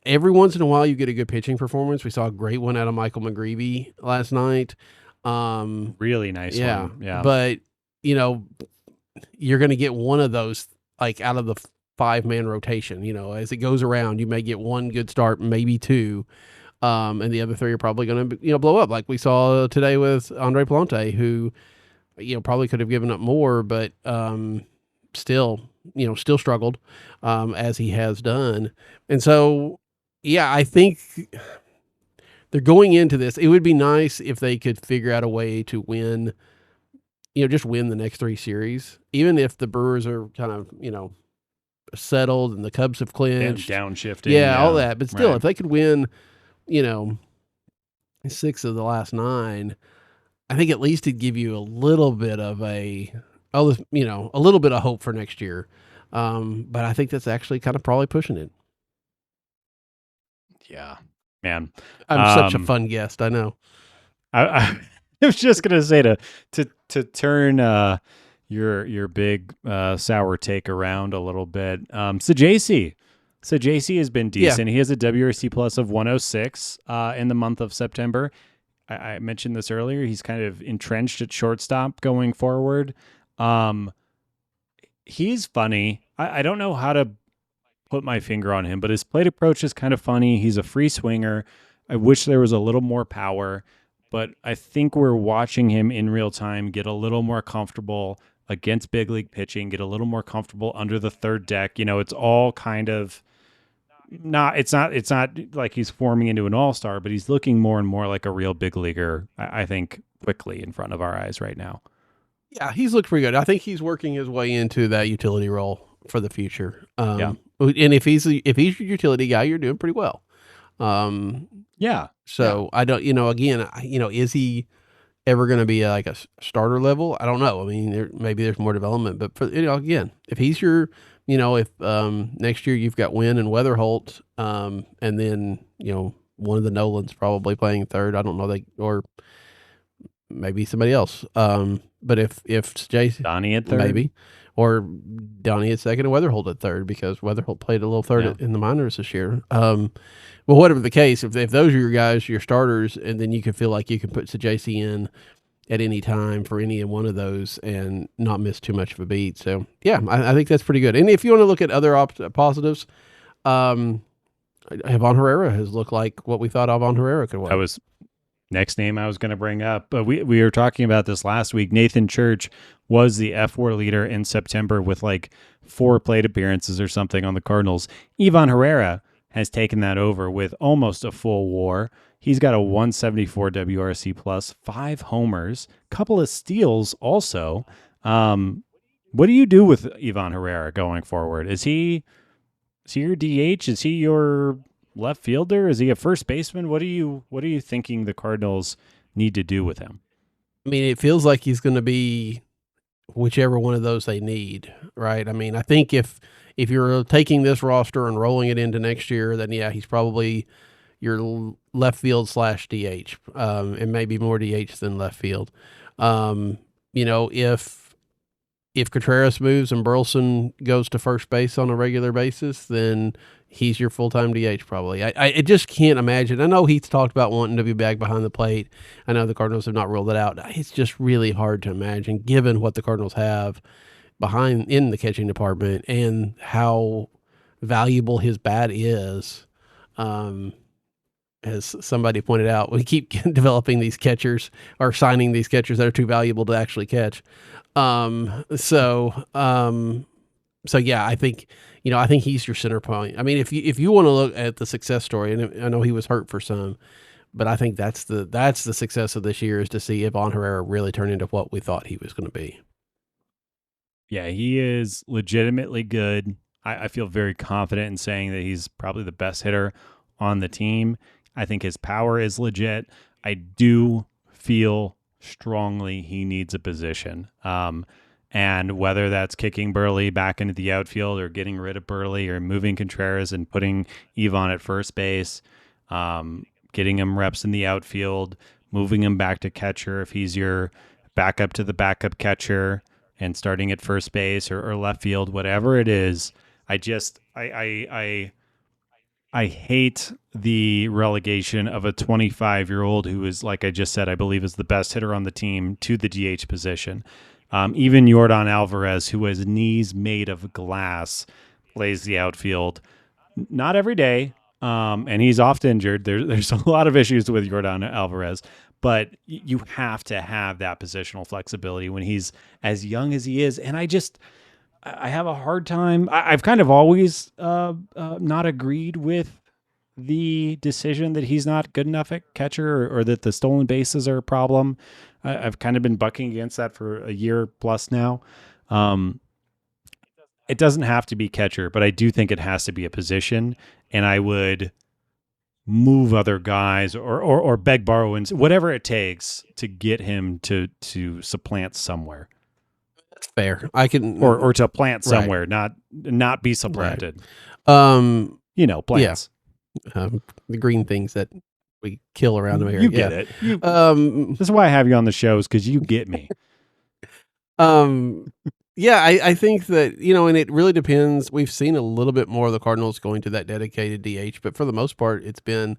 Every once in a while you get a good pitching performance. We saw a great one out of Michael McGreevy last night. Really nice one. Yeah. But, you're going to get one of those, out of the 5-man rotation, as it goes around, you may get one good start, maybe 2. And the other 3 are probably going to, blow up, like we saw today with Andre Plante, who, probably could have given up more, but still struggled as he has done. And so, yeah, I think they're going into this. It would be nice if they could figure out a way to win, just win the next 3 series, even if the Brewers are kind of, settled and the Cubs have clinched. Downshifting. Yeah, all that. But still, if they could win, 6 of the last 9, I think at least it'd give you a little bit of a little bit of hope for next year. But I think that's actually kind of probably pushing it. Yeah, man. I'm such a fun guest. I know. I was just going to say to turn your big sour take around a little bit. Saggese has been decent. Yeah. He has a WRC plus of 106 in the month of September. I mentioned this earlier. He's kind of entrenched at shortstop going forward. He's funny. I don't know how to put my finger on him, but his plate approach is kind of funny. He's a free swinger. I wish there was a little more power, but I think we're watching him in real time get a little more comfortable against big league pitching, get a little more comfortable under the third deck. It's all kind of it's not like he's forming into an all-star, but he's looking more and more like a real big leaguer, I think, quickly in front of our eyes right now. Yeah, he's looked pretty good. I think he's working his way into that utility role for the future. And if he's your utility guy, you're doing pretty well. Yeah. So I don't, again, is he ever going to be like a starter level? I don't know. Maybe there's more development, but for, again, if he's your, if next year you've got Winn and Weatherholt, and then, one of the Nolans probably playing third. I don't know. maybe somebody else. But if Saggese, Donnie at third. maybe, or Donnie at second and Weatherholt at third, because Weatherholt played a little third Yeah. in the minors this year. But whatever the case, if those are your guys, your starters, and then you can feel like you can put Saggese in at any time for any one of those and not miss too much of a beat. So yeah, I think that's pretty good. And if you want to look at other positives, Ivan Herrera has looked like what we thought Ivan Herrera could. That was next name I was going to bring up. But we were talking about this last week. Nathan Church was the F4 leader in September with like 4 plate appearances or something on the Cardinals. Ivan Herrera has taken that over with almost a full WAR. He's got a 174 WRC plus, 5 homers, couple of steals also. What do you do with Ivan Herrera going forward? Is he your DH? Is he your left fielder? Is he a first baseman? What are you thinking the Cardinals need to do with him? I mean, it feels like he's going to be whichever one of those they need, right? I mean, I think if you're taking this roster and rolling it into next year, then yeah, he's probably your left field / DH, and maybe more DH than left field. If Contreras moves and Willson goes to first base on a regular basis, then he's your full-time DH probably. I just can't imagine. I know he's talked about wanting to be back behind the plate. I know the Cardinals have not ruled it out. It's just really hard to imagine, given what the Cardinals have behind in the catching department and how valuable his bat is. As somebody pointed out, we keep developing these catchers or signing these catchers that are too valuable to actually catch. So yeah, I think he's your center point. I mean, if you want to look at the success story, and I know he was hurt for some, but I think that's the success of this year is to see Ivan Herrera really turn into what we thought he was going to be. Yeah, he is legitimately good. I feel very confident in saying that he's probably the best hitter on the team. I think his power is legit. I do feel strongly he needs a position. And whether that's kicking Burley back into the outfield or getting rid of Burley or moving Contreras and putting Ivan at first base, getting him reps in the outfield, moving him back to catcher if he's your backup to the backup catcher and starting at first base or left field, whatever it is. I hate the relegation of a 25-year-old who is, like I just said, I believe is the best hitter on the team to the DH position. Even Yordan Alvarez, who has knees made of glass, plays the outfield. Not every day, and he's oft injured. There's a lot of issues with Yordan Alvarez, but you have to have that positional flexibility when he's as young as he is. And I have a hard time. I've kind of always not agreed with the decision that he's not good enough at catcher or that the stolen bases are a problem. I've kind of been bucking against that for a year plus now. It doesn't have to be catcher, but I do think it has to be a position, and I would move other guys or beg, borrow, and whatever it takes to get him to supplant somewhere. That's fair. I can or to plant somewhere, right. not be supplanted. Right. Plants. Yeah. The green things that we kill around the area. You get it. This is why I have you on the shows, because you get me. Yeah, I think that, and it really depends. We've seen a little bit more of the Cardinals going to that dedicated DH, but for the most part, it's been,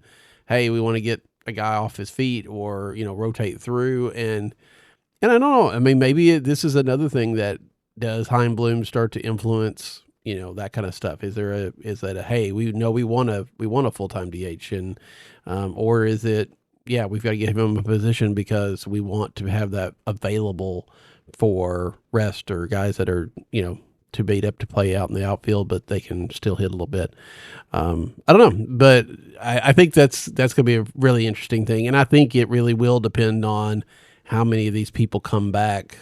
hey, we want to get a guy off his feet or, rotate through. And I don't know. I mean, maybe this is another thing that does Chaim Bloom start to influence, that kind of stuff. Is that a, hey, we know we want a full-time DH, and, or is it, yeah, we've got to give him a position because we want to have that available for rest or guys that are, too beat up to play out in the outfield, but they can still hit a little bit. I don't know, but I think that's going to be a really interesting thing. And I think it really will depend on how many of these people come back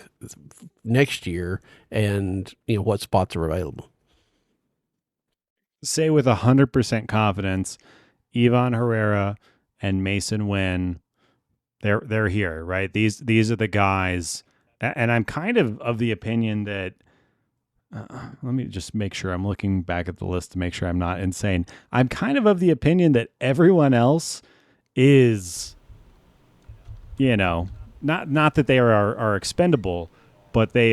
next year and, what spots are available. Say with 100% confidence, Ivan Herrera and Masyn Winn, they're here, right? These are the guys. And I'm kind of the opinion that, let me just make sure I'm looking back at the list to make sure I'm not insane. I'm kind of the opinion that everyone else is, not that they are expendable, but they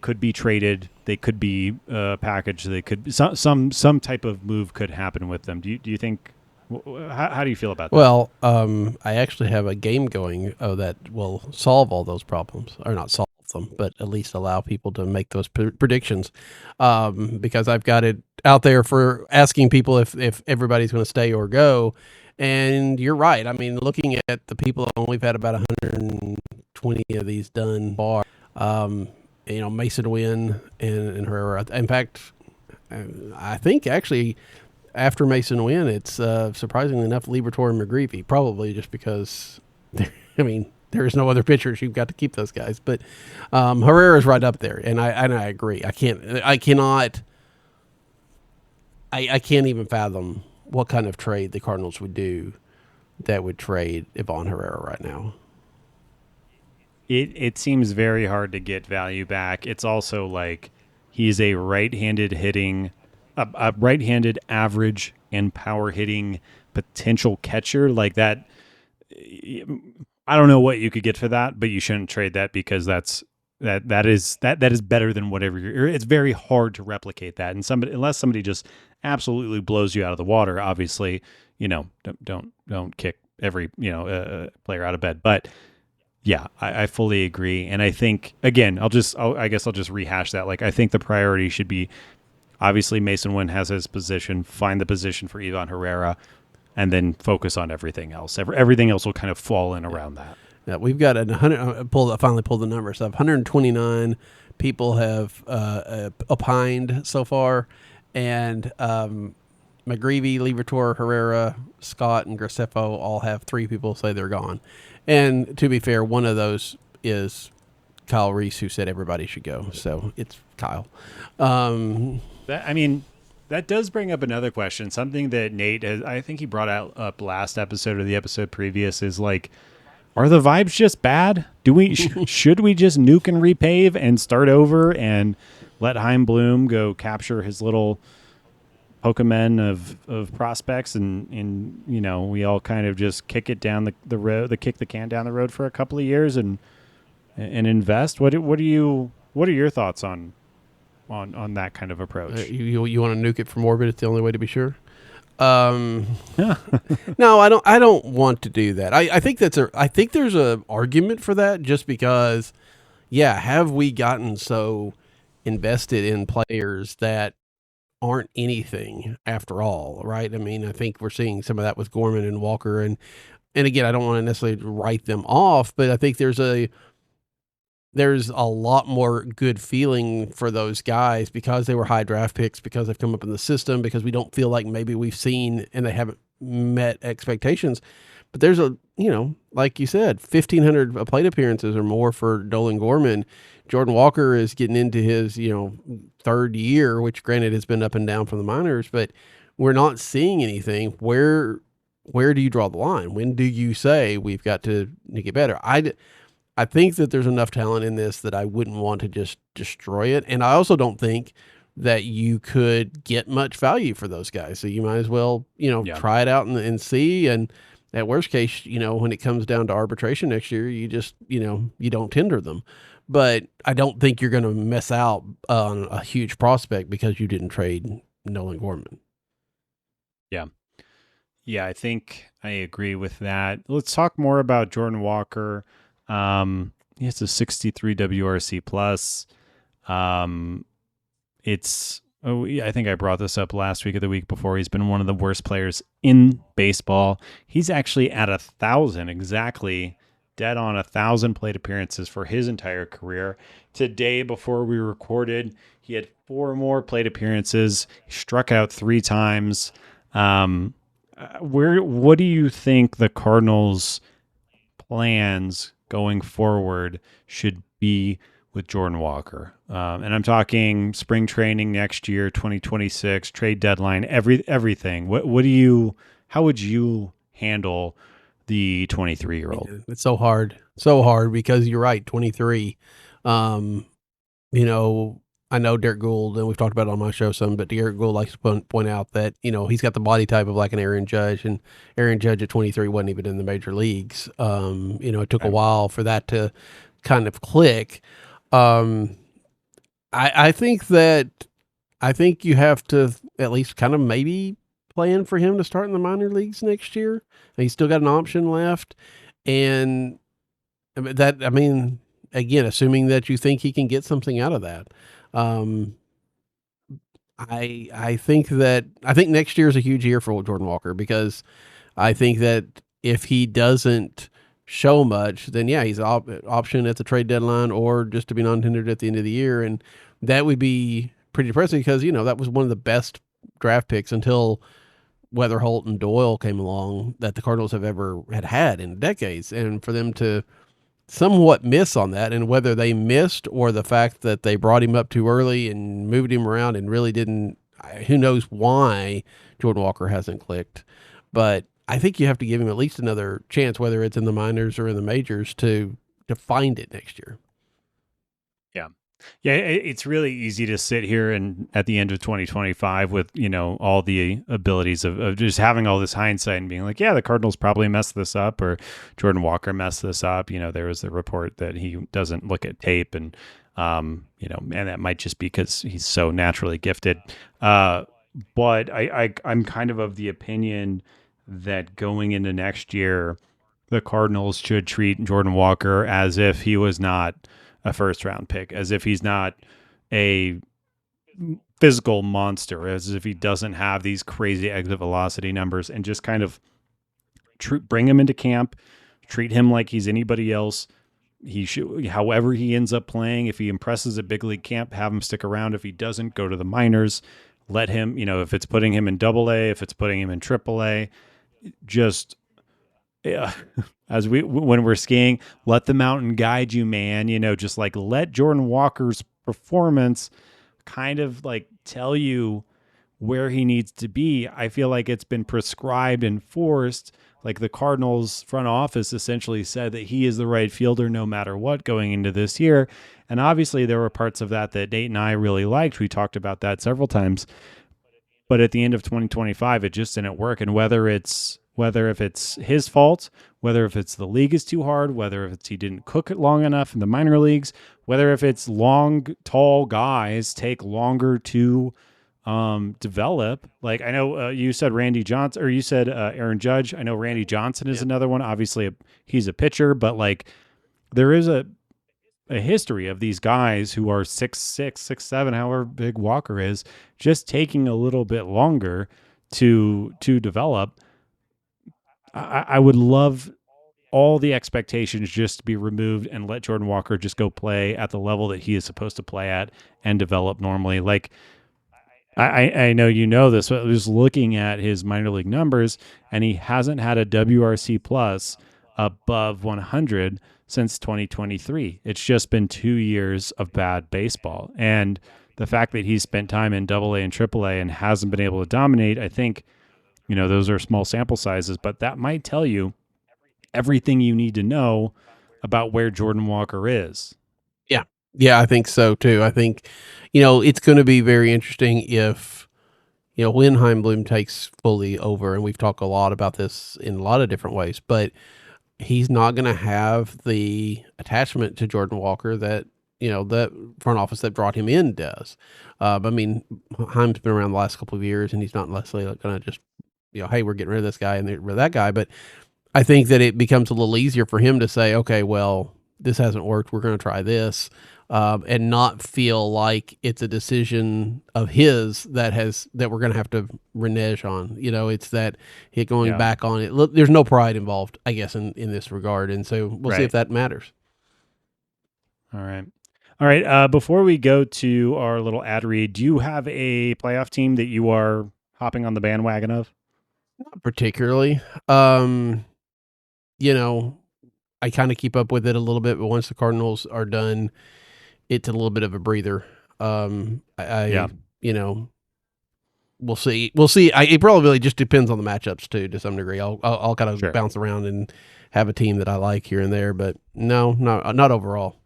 could be traded. They could be packaged. They could some type of move could happen with them. Do you think? How do you feel about that? Well, I actually have a game going that will solve all those problems, or not solve them, but at least allow people to make those predictions. Because I've got it out there for asking people if everybody's going to stay or go. And you're right. I mean, looking at the people, we've had about 120 of these done bar. Masyn, Winn, and Herrera. In fact, I think actually after Masyn, Winn, it's surprisingly enough Liberatore and McGreevy, probably just because, I mean, there's no other pitchers. You've got to keep those guys. But Herrera's right up there, and I agree. I can't even fathom what kind of trade the Cardinals would do that would trade Ivan Herrera right now. It seems very hard to get value back. It's also like he's a right-handed hitting, a right-handed average and power hitting potential catcher like that. I don't know what you could get for that, but you shouldn't trade that because that is better than whatever it's very hard to replicate that. And unless somebody just absolutely blows you out of the water, obviously, don't kick every, player out of bed. But yeah, I fully agree. And I think, again, I guess I'll just rehash that. Like, I think the priority should be obviously Masyn Winn has his position, find the position for Ivan Herrera, and then focus on everything else. Everything else will kind of fall in around that. Yeah, we've got 100. I finally pulled the numbers up. 129 people have opined so far, and McGreevy, Liberatore, Herrera, Scott, and Graceffo all have 3 people say they're gone. And to be fair, one of those is Kyle Reese, who said everybody should go. So it's Kyle. That does bring up another question. Something that Nate has, I think he brought up last episode or the episode previous, is like, are the vibes just bad? Should we just nuke and repave and start over and let Chaim Bloom go capture his little Pokemon of prospects and we all kind of just kick it down the road, kick the can down the road for a couple of years and invest? What are your thoughts on that kind of approach? You want to nuke it from orbit? It's the only way to be sure. No, I don't want to do that. I think there's a argument for that, just because, have we gotten so invested in players that aren't anything after all, right? I mean, I think we're seeing some of that with Gorman and Walker, and again, I don't want to necessarily write them off, but I think there's a lot more good feeling for those guys because they were high draft picks, because they've come up in the system, because we don't feel like maybe we've seen and they haven't met expectations. But there's like you said, 1,500 plate appearances or more for Nolan Gorman. Jordan Walker is getting into his, 3rd year, which granted has been up and down from the minors, but we're not seeing anything. Where do you draw the line? When do you say we've got to get better? I think that there's enough talent in this that I wouldn't want to just destroy it. And I also don't think that you could get much value for those guys. So you might as well, try it out and see. And at worst case, when it comes down to arbitration next year, you just, you don't tender them. But I don't think you're going to miss out on a huge prospect because you didn't trade Nolan Gorman. Yeah. Yeah, I think I agree with that. Let's talk more about Jordan Walker. He has a 63 WRC plus. I think I brought this up last week or the week before. He's been one of the worst players in baseball. He's actually at 1,000, exactly dead on 1,000 plate appearances for his entire career. Today, before we recorded, he had 4 more plate appearances. He struck out 3 times. What do you think the Cardinals' plans going forward should be with Jordan Walker? And I'm talking spring training next year, 2026, trade deadline, everything. How would you handle the 23-year-old? It's so hard because you're right. 23, I know Derek Gould, and we've talked about it on my show some, but Derek Gould likes to point out that, he's got the body type of like an Aaron Judge, and Aaron Judge at 23 wasn't even in the major leagues. It took a Right. while for that to kind of click. Um, I think you have to at least kind of maybe plan for him to start in the minor leagues next year. And he's still got an option left. And again, assuming that you think he can get something out of that. Um, I think next year is a huge year for Jordan Walker, because I think that if he doesn't show much, then yeah, he's option at the trade deadline or just to be non-tendered at the end of the year, and that would be pretty depressing because that was one of the best draft picks until Weatherholt and Doyle came along that the Cardinals have ever had in decades, and for them to somewhat miss on that, and whether they missed or the fact that they brought him up too early and moved him around and really didn't, who knows why Jordan Walker hasn't clicked. But I think you have to give him at least another chance, whether it's in the minors or in the majors, to find it next year. Yeah. Yeah, it's really easy to sit here and at the end of 2025 with, all the abilities of just having all this hindsight and being like, yeah, the Cardinals probably messed this up, or Jordan Walker messed this up. There was a report that he doesn't look at tape, and, and that might just be because he's so naturally gifted. But I'm kind of the opinion that going into next year, the Cardinals should treat Jordan Walker as if he was not a first round pick, as if he's not a physical monster, as if he doesn't have these crazy exit velocity numbers, and just kind of bring him into camp, treat him like he's anybody else. He should, however he ends up playing, if he impresses at big league camp, have him stick around. If he doesn't, go to the minors, let him, if it's putting him in AA, if it's putting him in AAA, just, yeah, when we're skiing, let the mountain guide you, man. Just like let Jordan Walker's performance kind of like tell you where he needs to be. I feel like it's been prescribed and forced. Like the Cardinals front office essentially said that he is the right fielder no matter what going into this year. And obviously there were parts of that Nate and I really liked. We talked about that several times. But at the end of 2025, it just didn't work. And whether if it's his fault, whether if it's the league is too hard, whether if it's he didn't cook it long enough in the minor leagues, whether if it's long, tall guys take longer to develop. Like I know you said Randy Johnson, or you said Aaron Judge. I know Randy Johnson is another one. Obviously, he's a pitcher, but like there is a history of these guys who are 6'6", 6'7", however big Walker is, just taking a little bit longer to develop. I would love all the expectations just to be removed and let Jordan Walker just go play at the level that he is supposed to play at and develop normally. Like I know you know this, but I was looking at his minor league numbers, and he hasn't had a WRC plus above 100 since 2023. It's just been 2 years of bad baseball. And the fact that he's spent time in AA and AAA and hasn't been able to dominate, I think, those are small sample sizes, but that might tell you everything you need to know about where Jordan Walker is. Yeah. Yeah, I think so too. I think, it's going to be very interesting if, when Heimblum takes fully over, and we've talked a lot about this in a lot of different ways, but he's not going to have the attachment to Jordan Walker that, the front office that brought him in does. Heim's been around the last couple of years, and he's not necessarily going to just, hey, we're getting rid of this guy and get rid of that guy. But I think that it becomes a little easier for him to say, okay, well, this hasn't worked. We're going to try this. And not feel like it's a decision of his that we're going to have to renege on. It's that going back on it. Look, there's no pride involved, I guess, in this regard. And so we'll see if that matters. All right. Before we go to our little ad read, do you have a playoff team that you are hopping on the bandwagon of? Not particularly. I kind of keep up with it a little bit, but once the Cardinals are done, it's a little bit of a breather. We'll see. It probably just depends on the matchups too, to some degree. I'll kind of bounce around and have a team that I like here and there, but no, not overall.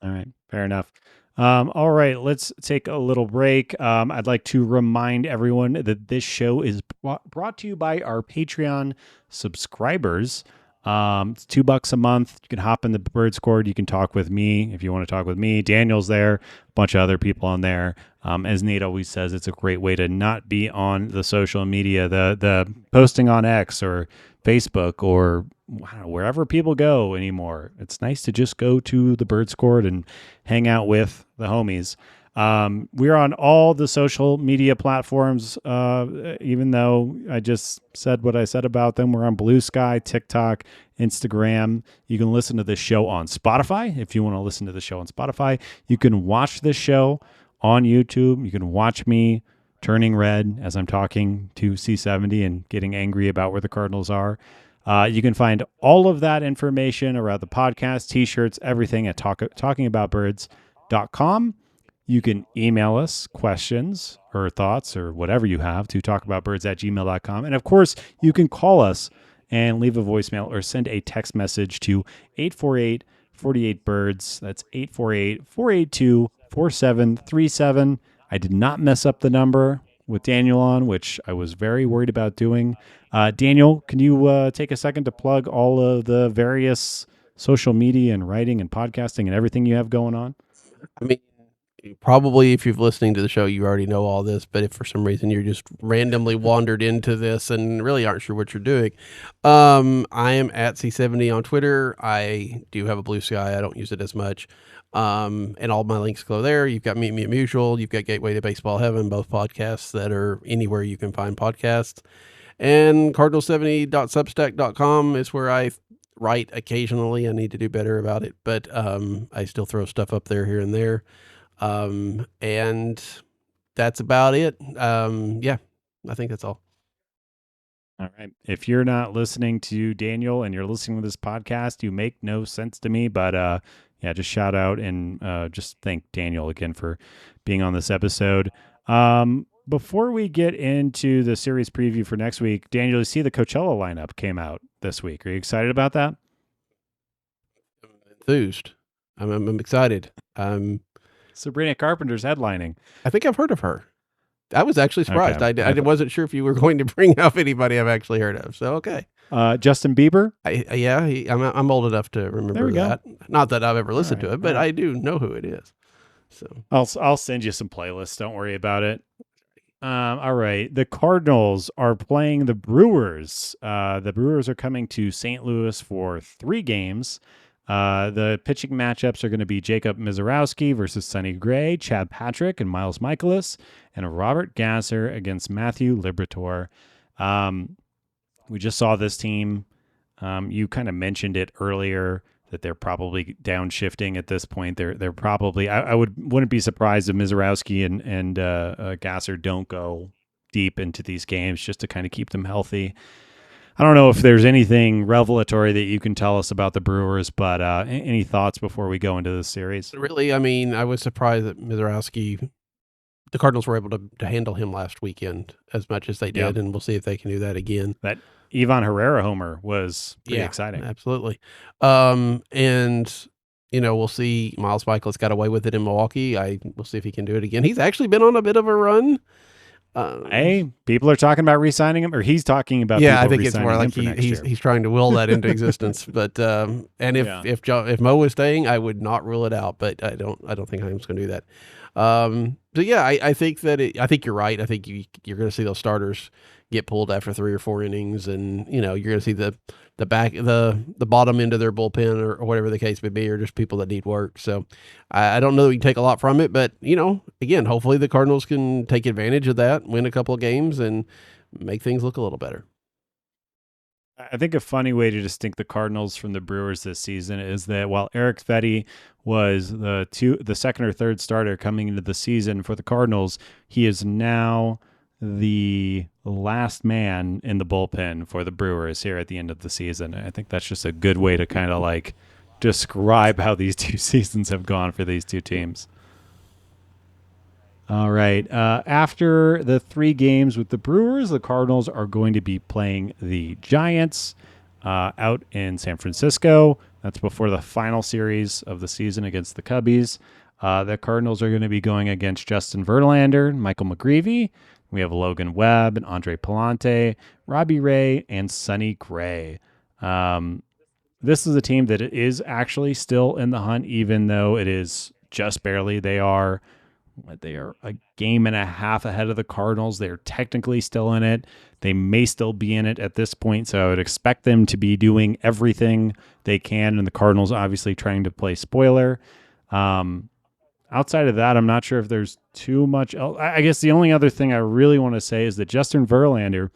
All right. Fair enough. All right, let's take a little break. I'd like to remind everyone that this show is brought to you by our Patreon subscribers. It's $2 a month. You can hop in the Bird Squad. You can talk with me if you want to talk with me. Daniel's there, a bunch of other people on there. As Nate always says, it's a great way to not be on the social media, the posting on X or Facebook or wherever people go anymore. It's nice to just go to the Bird Squad and hang out with the homies. We're on all the social media platforms, even though I just said what I said about them. We're on Blue Sky, TikTok, Instagram. You can listen to this show on Spotify if you want to listen to the show on Spotify. You can watch this show on YouTube. You can watch me turning red as I'm talking to C70 and getting angry about where the Cardinals are. You can find all of that information around the podcast, t-shirts, everything at talkingaboutbirds.com. You can email us questions or thoughts or whatever you have to talkaboutbirds@gmail.com. And of course, you can call us and leave a voicemail or send a text message to 848-48-BIRDS. That's 848-482-4737. I did not mess up the number with Daniel on, which I was very worried about doing. Daniel, can you take a second to plug all of the various social media and writing and podcasting and everything you have going on? I mean, probably if you've listening to the show, you already know all this, but if for some reason you're just randomly wandered into this and really aren't sure what you're doing, I am at C70 on Twitter. I do have a Blue Sky. I don't use it as much. And all my links go there. You've got Meet Me at Mutual. You've got Gateway to Baseball Heaven, both podcasts that are anywhere you can find podcasts. And cardinal70.substack.com is where I write occasionally. I need to do better about it, but I still throw stuff up there here and there. And that's about it. Yeah, I think that's all. All right. If you're not listening to Daniel and you're listening to this podcast, you make no sense to me, but yeah, just shout out and just thank Daniel again for being on this episode. Before we get into the series preview for next week, Daniel, you see the Coachella lineup came out this week. Are you excited about that? I'm enthused. I'm excited. Sabrina Carpenter's headlining. I think I've heard of her. I was actually surprised. Okay. I wasn't sure if you were going to bring up anybody I've actually heard of. So, okay. Justin Bieber? I'm old enough to remember that. Not that I've ever listened to it, but I do know who it is. So I'll send you some playlists. Don't worry about it. All right. The Cardinals are playing the Brewers. The Brewers are coming to St. Louis for 3 games. The pitching matchups are going to be Jacob Misiorowski versus Sonny Gray, Chad Patrick and Miles Michaelis, and Robert Gasser against Matthew Liberatore. We just saw this team. You kind of mentioned it earlier that they're probably downshifting at this point. They're probably. I wouldn't be surprised if Misiorowski and Gasser don't go deep into these games just to kind of keep them healthy. I don't know if there's anything revelatory that you can tell us about the Brewers, but any thoughts before we go into this series? Really, I mean, I was surprised that Misiorowski, the Cardinals were able to handle him last weekend as much as they did, and we'll see if they can do that again. That Ivan Herrera homer was pretty exciting. Absolutely. And, we'll see. Miles Michaelis got away with it in Milwaukee. We'll see if he can do it again. He's actually been on a bit of a run. Hey, people are talking about re-signing him, or he's talking about. Yeah, I think it's more like he's trying to will that into existence. But and if Mo was staying, I would not rule it out. But I don't think I'm going to do that. So yeah, I think that I think you're right. I think you're going to see those starters get pulled after 3 or 4 innings, and you're going to see the bottom end of their bullpen or whatever the case may be, or just people that need work. So I don't know that we can take a lot from it, but again, hopefully the Cardinals can take advantage of that, win a couple of games, and make things look a little better. I think a funny way to distinct the Cardinals from the Brewers this season is that while Eric Fetty was the second or third starter coming into the season for the Cardinals, he is now the last man in the bullpen for the Brewers here at the end of the season. I think that's just a good way to kind of like describe how these 2 seasons have gone for these 2 teams. All right. After the 3 games with the Brewers, the Cardinals are going to be playing the Giants out in San Francisco. That's before the final series of the season against the Cubbies. The Cardinals are going to be going against Justin Verlander, Michael McGreevy. We have Logan Webb and Andre Palante, Robbie Ray, and Sonny Gray. This is a team that is actually still in the hunt, even though it is just barely. They are a game and a half ahead of the Cardinals. They're technically still in it. They may still be in it at this point, so I would expect them to be doing everything they can, and the Cardinals obviously trying to play spoiler. Outside of that, I'm not sure if there's too much else. I guess the only other thing I really want to say is that Justin Verlander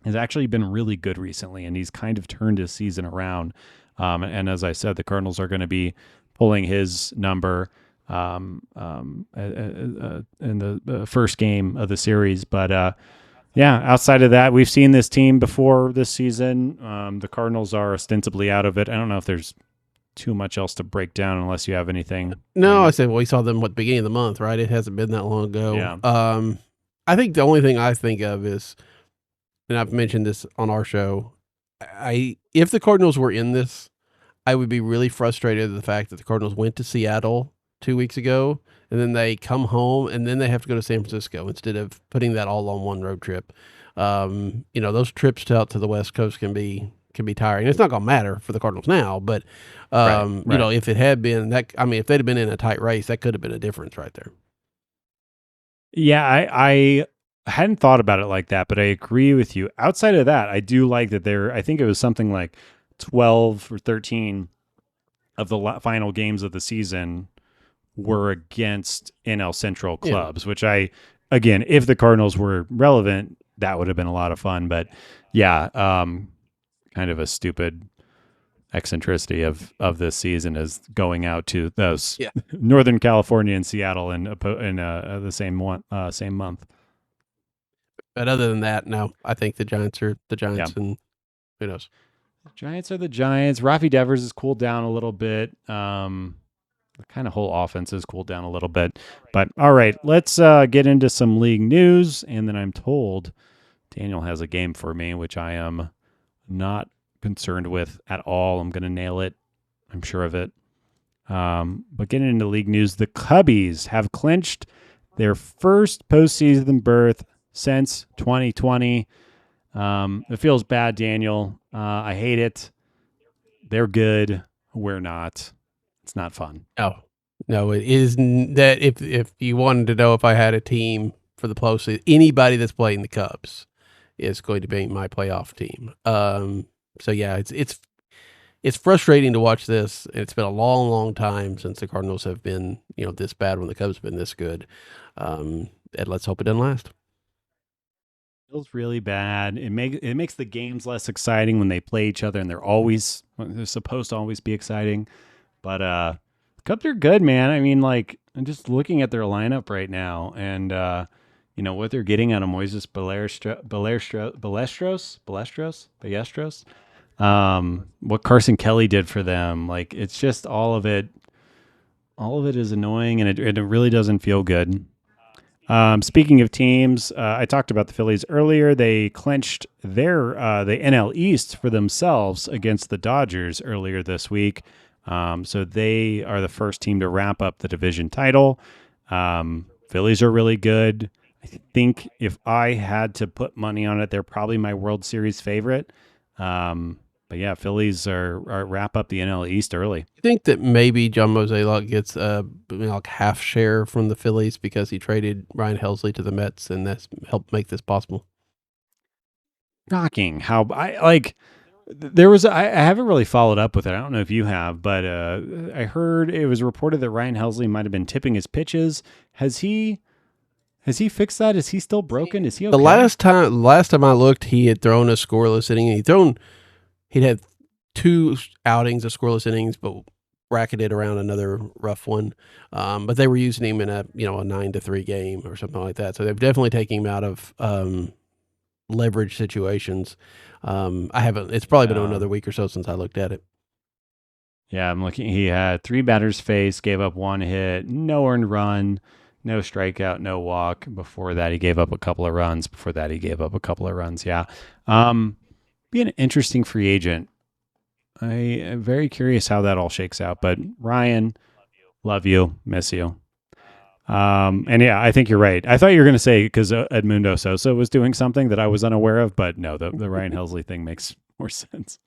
has actually been really good recently, and he's kind of turned his season around. And as I said, the Cardinals are going to be pulling his number in the first game of the series. But yeah, outside of that, we've seen this team before this season. The Cardinals are ostensibly out of it. I don't know if there's too much else to break down unless you have anything. No, I said, well, we saw them at the beginning of the month, right? It hasn't been that long ago. Yeah. I think the only thing I think of is, and I've mentioned this on our show, if the Cardinals were in this, I would be really frustrated at the fact that the Cardinals went to Seattle 2 weeks ago, and then they come home, and then they have to go to San Francisco instead of putting that all on one road trip. Those trips out to the West Coast can be tiring. It's not going to matter for the Cardinals now, but right. If it had been that, if they'd have been in a tight race, that could have been a difference right there. Yeah, I hadn't thought about it like that, but I agree with you. Outside of that, I do like that I think it was something like 12 or 13 of the final games of the season were against NL Central clubs, which again, if the Cardinals were relevant, that would have been a lot of fun. But yeah, kind of a stupid eccentricity of this season is going out to those Northern California and Seattle in the same month. But other than that, no, I think the Giants are the Giants, and who knows? The Giants are the Giants. Rafi Devers has cooled down a little bit. The kind of whole offense has cooled down a little bit. But all right, let's get into some league news. And then I'm told Daniel has a game for me, which I am not concerned with at all. I'm going to nail it. I'm sure of it. But getting into league news, the Cubbies have clinched their first postseason berth since 2020. It feels bad, Daniel. I hate it. They're good. We're not. It's not fun. No, it is that if you wanted to know if I had a team for the postseason, anybody that's playing the Cubs is going to be my playoff team. So yeah, it's frustrating to watch this. It's been a long, long time since the Cardinals have been, this bad when the Cubs have been this good. And let's hope it doesn't last. Feels really bad. It makes the games less exciting when they play each other, and they're supposed to always be exciting. But Cubs are good, man. I'm just looking at their lineup right now, and what they're getting out of Moises Ballesteros. What Carson Kelly did for them, it's just all of it is annoying, and it really doesn't feel good. Speaking of teams, I talked about the Phillies earlier. They clinched the NL East for themselves against the Dodgers earlier this week. So they are the first team to wrap up the division title. Phillies are really good. I think if I had to put money on it, they're probably my World Series favorite. But yeah, Phillies are wrap up the NL East early. I think that maybe John Mozeliak gets half share from the Phillies because he traded Ryan Helsley to the Mets, and that's helped make this possible. Shocking how there was I haven't really followed up with it. I don't know if you have, but I heard it was reported that Ryan Helsley might have been tipping his pitches. Has he fixed that? Is he still broken? Is he okay? The last time I looked, he had thrown a scoreless inning. He'd had 2 outings of scoreless innings, but bracketed around another rough one. But they were using him in a 9-3 game or something like that. So they've definitely taken him out of leverage situations. It's probably been another week or so since I looked at it. Yeah, I'm looking. He had 3 batters faced, gave up 1 hit, no earned run, no strikeout, no walk. Before that, he gave up a couple of runs. Before that, he gave up a couple of runs. Yeah. Be an interesting free agent. I am very curious how that all shakes out. But Ryan, Love you. Miss you. And yeah, I think you're right. I thought you were going to say because Edmundo Sosa was doing something that I was unaware of, but no, the Ryan Helsley thing makes more sense.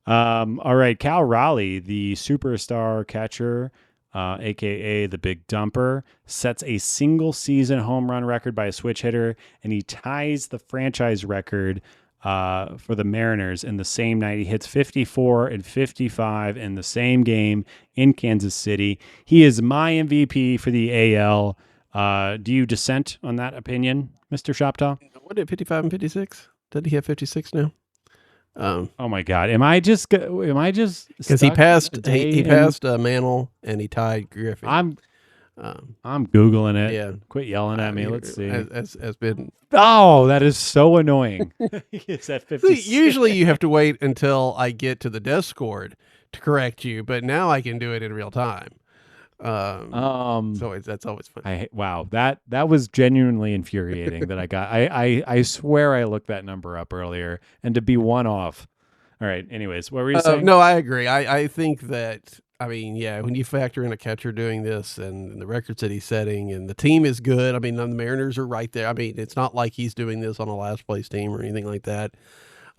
All right, Cal Raleigh, the superstar catcher, aka the Big Dumper, sets a single season home run record by a switch hitter, and he ties the franchise record for the Mariners in the same night. He hits 54 and 55 in the same game in Kansas City. He is my MVP for the AL. Do you dissent on that opinion, Mr. Shoptaw? What did 55 and 56? Did he have 56 now? Oh my God! Am I just because he passed Mantle and he tied Griffey. I'm Googling it. Yeah, quit yelling at me. Let's see. Has been. Oh, that is so annoying. It's at 50. Usually you have to wait until I get to the Discord to correct you, but now I can do it in real time. So that's always fun. Wow, that was genuinely infuriating that I got. I swear I looked that number up earlier, and to be one off. All right. Anyways, what were you saying? No, I agree. I think that. I mean, yeah, when you factor in a catcher doing this and the records that he's setting, and the team is good. I mean, the Mariners are right there. I mean, it's not like he's doing this on a last place team or anything like that.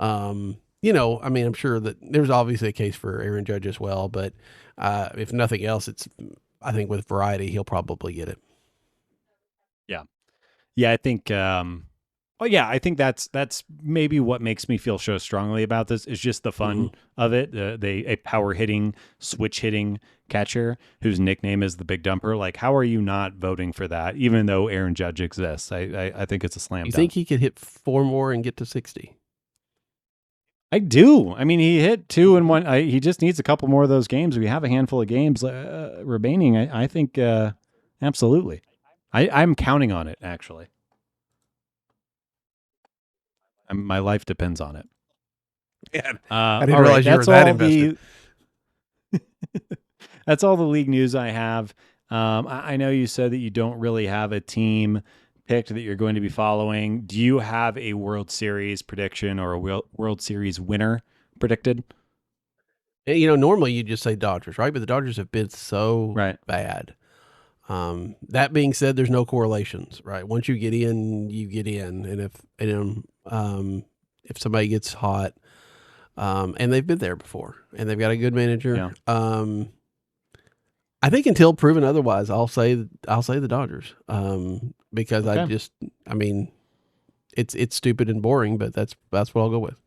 You know, I mean, I'm sure that there's obviously a case for Aaron Judge as well, but if nothing else, I think with variety, he'll probably get it. Yeah. Yeah, I think I think that's maybe what makes me feel so strongly about this is just the fun of it. A power hitting, switch hitting catcher whose nickname is the Big Dumper. Like, how are you not voting for that, even though Aaron Judge exists? I think it's a slam dunk. You think he could hit 4 more and get to 60? I do. I mean, he hit 2 in 1. He just needs a couple more of those games. We have a handful of games remaining. I think absolutely. I'm counting on it, actually. My life depends on it. Yeah, I didn't realize you were that invested. That's all the league news I have. I know you said that you don't really have a team picked that you're going to be following. Do you have a World Series prediction or a World Series winner predicted? You know, normally you just say Dodgers, right? But the Dodgers have been so bad. That being said, there's no correlations, right? Once you get in, you get in, and if somebody gets hot, and they've been there before, and they've got a good manager, I think until proven otherwise, I'll say the Dodgers, because I mean, it's stupid and boring, but that's what I'll go with.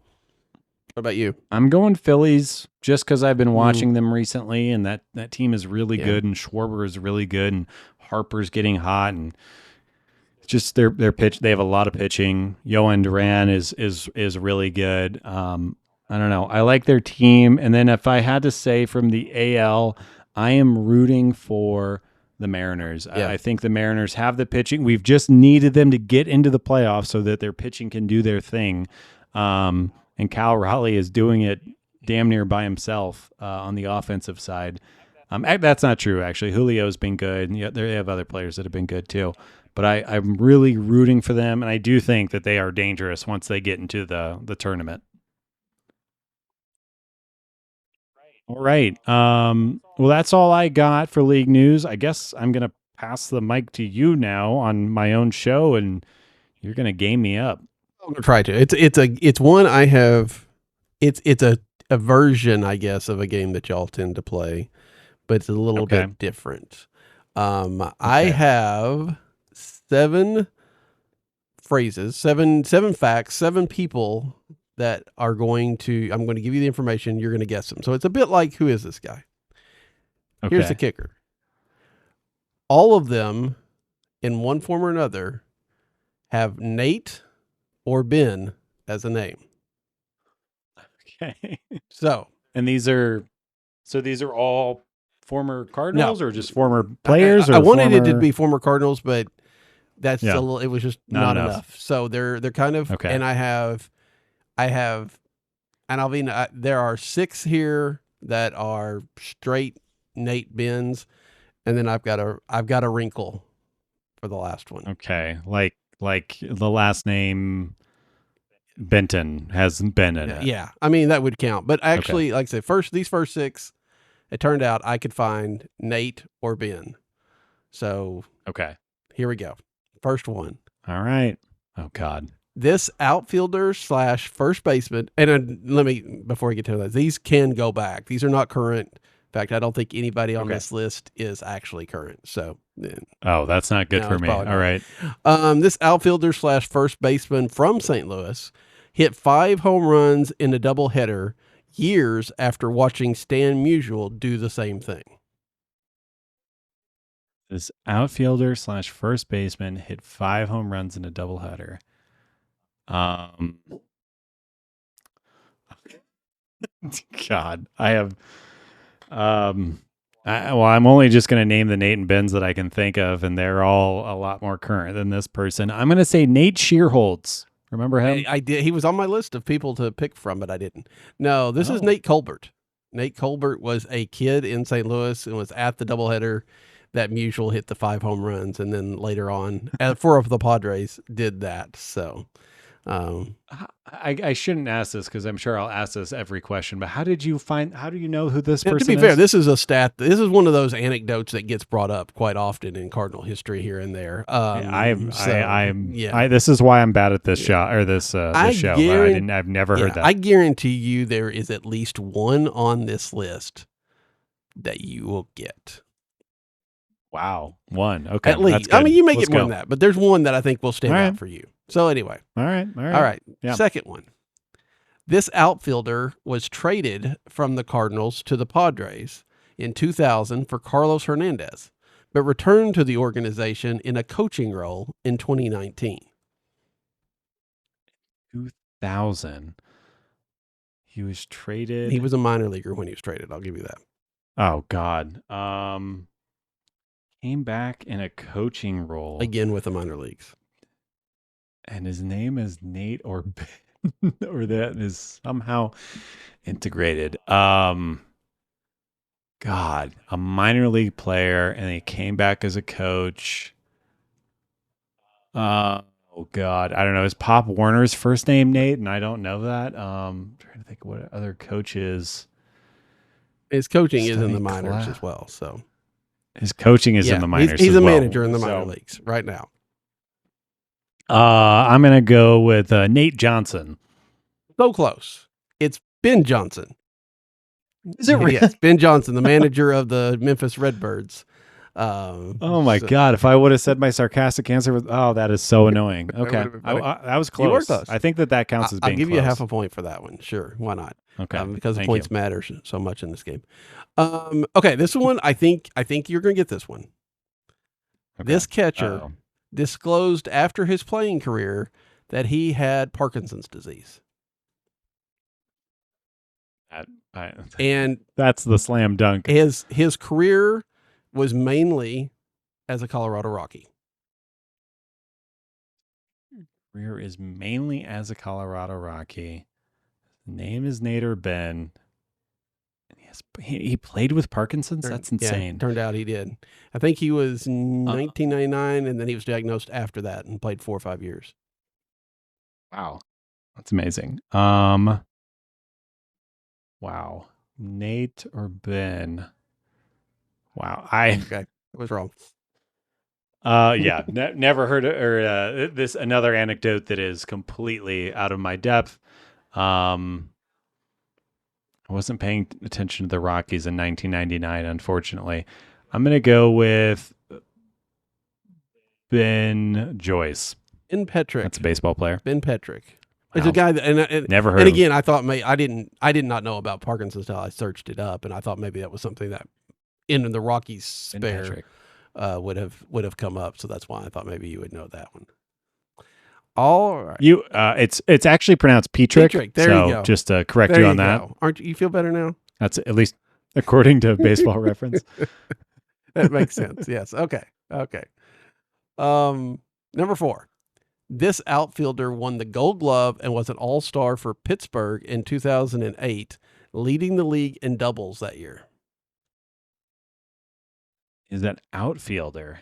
What about you? I'm going Phillies just because I've been watching them recently, and that team is really good, and Schwarber is really good, and Harper's getting hot, and just their pitch. They have a lot of pitching. Yohan Duran is really good. I don't know. I like their team, and then if I had to say from the AL, I am rooting for the Mariners. Yeah. I think the Mariners have the pitching. We've just needed them to get into the playoffs so that their pitching can do their thing. And Cal Raleigh is doing it damn near by himself on the offensive side. That's not true, actually. Julio's been good, and they have other players that have been good too. But I'm really rooting for them, and I do think that they are dangerous once they get into the tournament. All right. Well, that's all I got for league news. I guess I'm going to pass the mic to you now on my own show, and you're going to game me up. I'm going to try to. It's one I have. It's a version, I guess, of a game that y'all tend to play, but it's a little bit different. I have 7 phrases, seven facts, 7 people that are I'm going to give you the information. You're going to guess them. So it's a bit like, who is this guy? Okay. Here's the kicker. All of them, in one form or another, have Nate or Ben as a name. Okay. And these are all former Cardinals or just former players? I wanted it to be former Cardinals, but that's it was just not enough. So they're kind of, and I have, and Alvina, there are 6 here that are straight Nate Bens, and then I've got a wrinkle for the last one. Okay, like the last name Benton has Ben in it. Yeah, I mean that would count, but actually, like I said, these first 6, It turned out I could find Nate or Ben. So Okay. here we go. First one. All right. Oh, God. This outfielder / first baseman, and let me, before we get to that, these can go back. These are not current. In fact, I don't think anybody on this list is actually current. So, oh, that's not good no, for it's me. probably All not. right. This outfielder / first baseman from St. Louis hit 5 home runs in a doubleheader years after watching Stan Musial do the same thing. This outfielder / first baseman hit 5 home runs in a doubleheader. God, I have. I'm only just going to name the Nate and Bens that I can think of, and they're all a lot more current than this person. I'm going to say Nate Shearholtz. Remember him? I did. He was on my list of people to pick from, but I didn't. No, this is Nate Colbert. Nate Colbert was a kid in St. Louis and was at the doubleheader that Musial hit the 5 home runs, and then later on, 4 of the Padres did that. So, I shouldn't ask this because I'm sure I'll ask this every question. But how do you know who this person is? To be fair, this is a stat. This is one of those anecdotes that gets brought up quite often in Cardinal history here and there. This is why I'm bad at this show or this show. I've never heard that. I guarantee you there is at least one on this list that you will get. Wow, one. Okay, at least. I mean, you may get more than that, but there's one that I think will stand out for you. So anyway, all right. Yeah. Second one. This outfielder was traded from the Cardinals to the Padres in 2000 for Carlos Hernandez, but returned to the organization in a coaching role in 2019. 2000. He was traded. He was a minor leaguer when he was traded. I'll give you that. Oh, God. Came back in a coaching role. Again with the minor leagues. And his name is Nate or Ben, or that is somehow integrated. God, a minor league player, and he came back as a coach. Oh God, I don't know. Is Pop Warner's first name Nate? And I don't know that. I'm trying to think of what other coaches. His coaching is in the minors as well. So his coaching is in the minors. He's a manager in the minor leagues right now. I'm gonna go with Nate Johnson. So close. It's Ben Johnson. Is it really? Yes, Ben Johnson, the manager of the Memphis Redbirds. Oh my God! If I would have said my sarcastic answer, that is so annoying. Okay, I was close. You were close. I think that counts as being. I'll give close. you half a point for that one. Sure, why not? Okay, because the points matter so much in this game. Okay, this one I think you're going to get this one. Okay. This catcher disclosed after his playing career that he had Parkinson's disease. And that's the slam dunk. His career was mainly as a Colorado Rocky. Career is mainly as a Colorado Rocky. His name is Nate or Ben. He played with Parkinson's? That's insane. Yeah, turned out he did. I think he was 1999, and then he was diagnosed after that and played 4 or 5 years. Wow. That's amazing. Wow. Nate or Ben? Wow. Okay. I was wrong. Yeah. Never heard of, or this another anecdote that is completely out of my depth. I wasn't paying attention to the Rockies in 1999, unfortunately. I'm going to go with Ben Joyce. Ben Petrick. That's a baseball player. Ben Petrick. Wow. It's a guy that, and never heard. And again, I thought I did not know about Parkinson's until I searched it up, and I thought maybe that was something that in the Rockies spare would have come up. So that's why I thought maybe you would know that one. All right. It's actually pronounced Petrick. Petrick. There you go. Just to correct you on that. Aren't you feel better now? That's at least according to Baseball Reference. That makes sense. Yes. Okay. Number 4. This outfielder won the Gold Glove and was an All-Star for Pittsburgh in 2008, leading the league in doubles that year. Is that outfielder?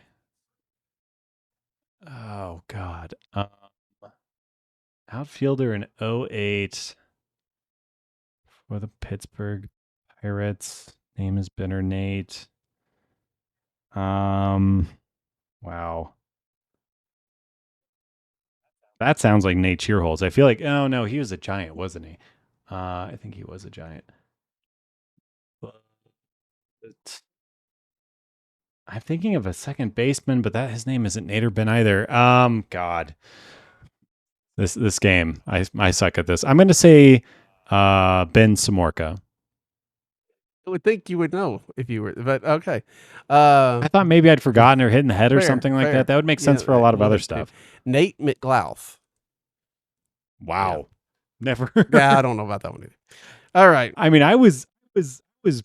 Oh God. Outfielder in 2008 for the Pittsburgh Pirates. Name is Benner Nate. Wow. That sounds like Nate Cheerholz. I feel like, oh no, he was a Giant, wasn't he? I think he was a Giant. But I'm thinking of a second baseman, but his name isn't Nader Ben either. God, this game, I suck at this. I'm going to say Ben Samorka. I would think you would know if you were, but okay. I thought maybe I'd forgotten or hit in the head or something like fair. that. That would make sense for a lot of other stuff. Nate McLouth. Wow, never. Yeah, I don't know about that one either. All right. I mean, I was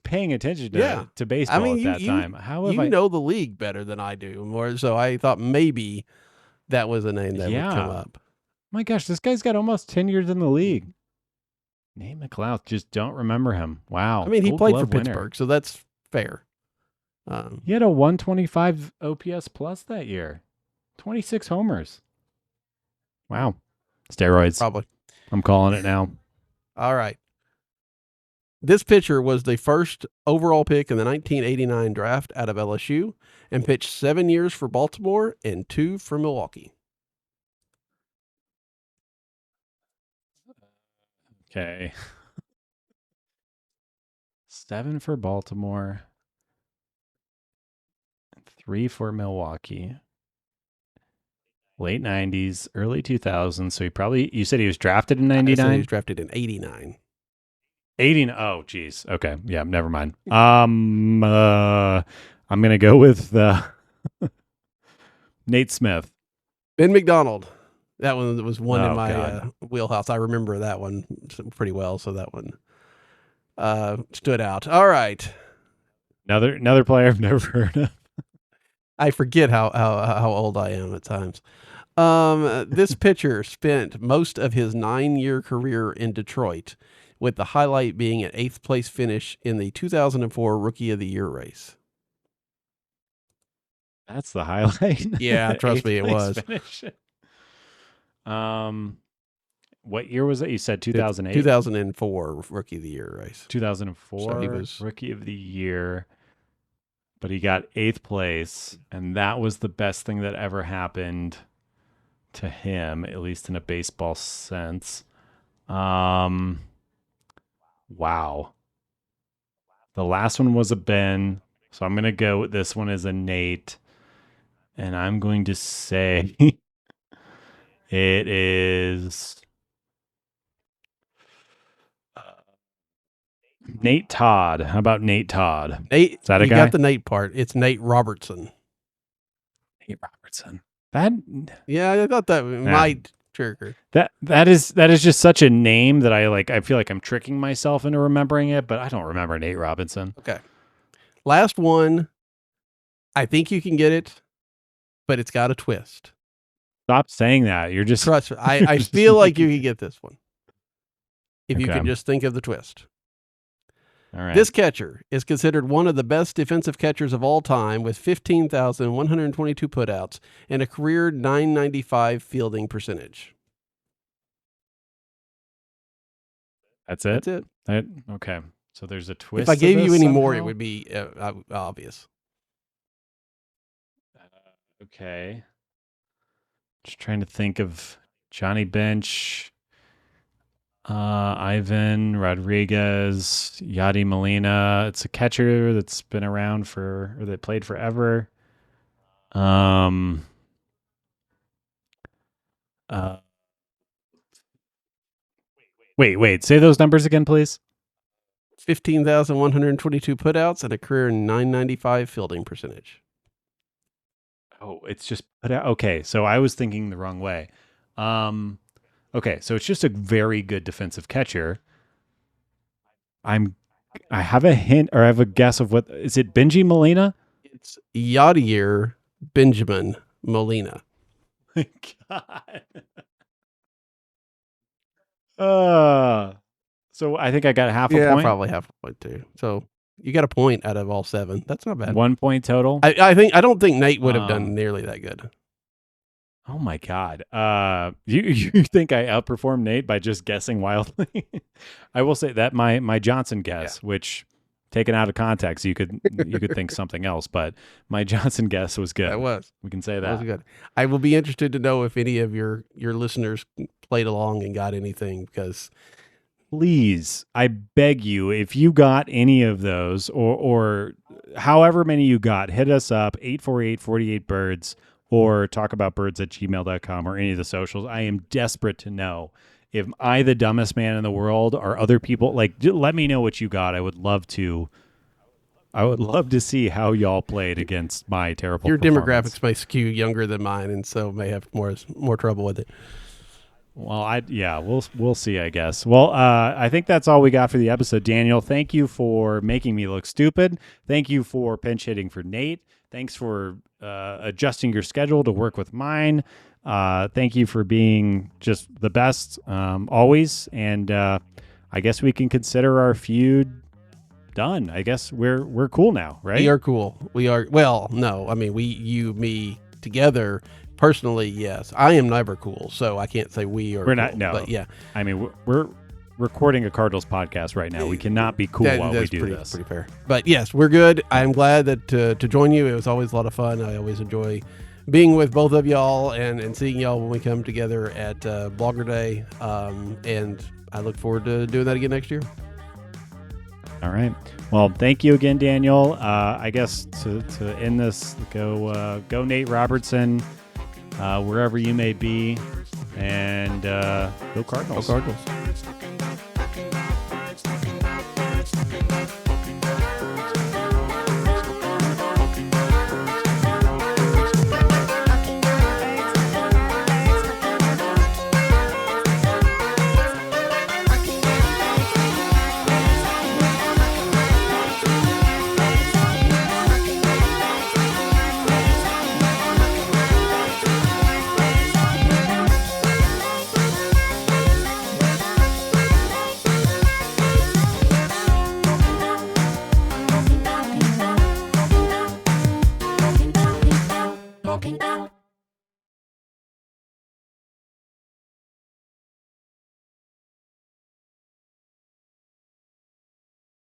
paying attention to baseball at that time. How have I know the league better than I do, more so I thought maybe that was a name that would come up. My gosh, this guy's got almost 10 years in the league. Nate McLouth, just don't remember him. Wow. I mean, he played for winner. Pittsburgh, so that's fair. He had a 125 OPS plus that year. 26 homers. Wow. Steroids. Probably. I'm calling it now. All right. This pitcher was the first overall pick in the 1989 draft out of LSU and pitched 7 years for Baltimore and 2 for Milwaukee. Okay. 7 for Baltimore. 3 for Milwaukee. Late 90s, early 2000s. So you said he was drafted in 99? He was drafted in 89. 80. Oh, geez. Okay. Yeah, never mind. I'm going to go with Nate Smith. Ben McDonald. That one was one in my wheelhouse. I remember that one pretty well, so that one stood out. All right. Another player I've never heard of. I forget how old I am at times. This pitcher spent most of his 9-year career in Detroit, with the highlight being an 8th place finish in the 2004 Rookie of the Year race. That's the highlight. Yeah, trust me, it was. Finish. What year was it? You said 2008? 2004 Rookie of the Year race. 2004 so he was Rookie of the Year, but he got 8th place, and that was the best thing that ever happened to him, at least in a baseball sense. Wow. The last one was a Ben, so I'm going to go with this one as a Nate, and I'm going to say it is Nate Todd. How about Nate Todd? Nate, is that a guy? You got the Nate part. It's Nate Robertson. Nate Robertson. Yeah, I thought that might trigger. That is just such a name that I feel like I'm tricking myself into remembering it, but I don't remember Nate Robinson. Okay. Last one. I think you can get it, but it's got a twist. Stop saying that. You're just trust me. I feel like you can get this one. If you can just think of the twist. All right. This catcher is considered one of the best defensive catchers of all time with 15,122 putouts and a career .995 fielding percentage. That's it? That's it. Okay. So there's a twist. If I gave you any more, it would be obvious. Okay. Just trying to think of Johnny Bench. Ivan Rodriguez, Yadi Molina. It's a catcher that's been around that played forever. Wait. Say those numbers again, please. 15,122 putouts and a career .995 fielding percentage. Oh, it's just put out. Okay, so I was thinking the wrong way. Okay, so it's just a very good defensive catcher. I have a hint, or I have a guess of what is it? Benji Molina? It's Yadier Benjamin Molina. My God. So I think I got half a point. Yeah, probably half a point too. So you got a point out of all 7. That's not bad. 1 point total. I don't think Nate would have done nearly that good. Oh my God. You think I outperformed Nate by just guessing wildly? I will say that my Johnson guess, which taken out of context, you could think something else. But my Johnson guess was good. That was. We can say That that. was good. I will be interested to know if any of your listeners played along and got anything, because Please, I beg you, if you got any of those or however many you got, hit us up, 848-48-BIRDS, or talkaboutbirds@gmail.com or any of the socials. I am desperate to know if I, the dumbest man in the world, or other people, like, let me know what you got. I would love to see how y'all played against my terrible your performance. demographics may skew younger than mine, and so may have more trouble with it. Well, we'll see, I guess. Well, I think that's all we got for the episode. Daniel, thank you for making me look stupid. Thank you for pinch hitting for Nate. Thanks for adjusting your schedule to work with mine. Thank you for being just the best always. And I guess we can consider our feud done. I guess we're cool now, right? We are cool. We are. Well, no, I mean, me together. Personally, yes. I am never cool, so I can't say we are. We're not. Cool, No, but yeah. I mean, we're recording a Cardinals podcast right now. We cannot be cool while we do this. Pretty fair. But yes, we're good. I'm glad that to join you. It was always a lot of fun. I always enjoy being with both of y'all and seeing y'all when we come together at Blogger Day. And I look forward to doing that again next year. All right. Well, thank you again, Daniel. I guess to end this, go Nate Robertson, wherever you may be, and go Cardinals. Go Cardinals.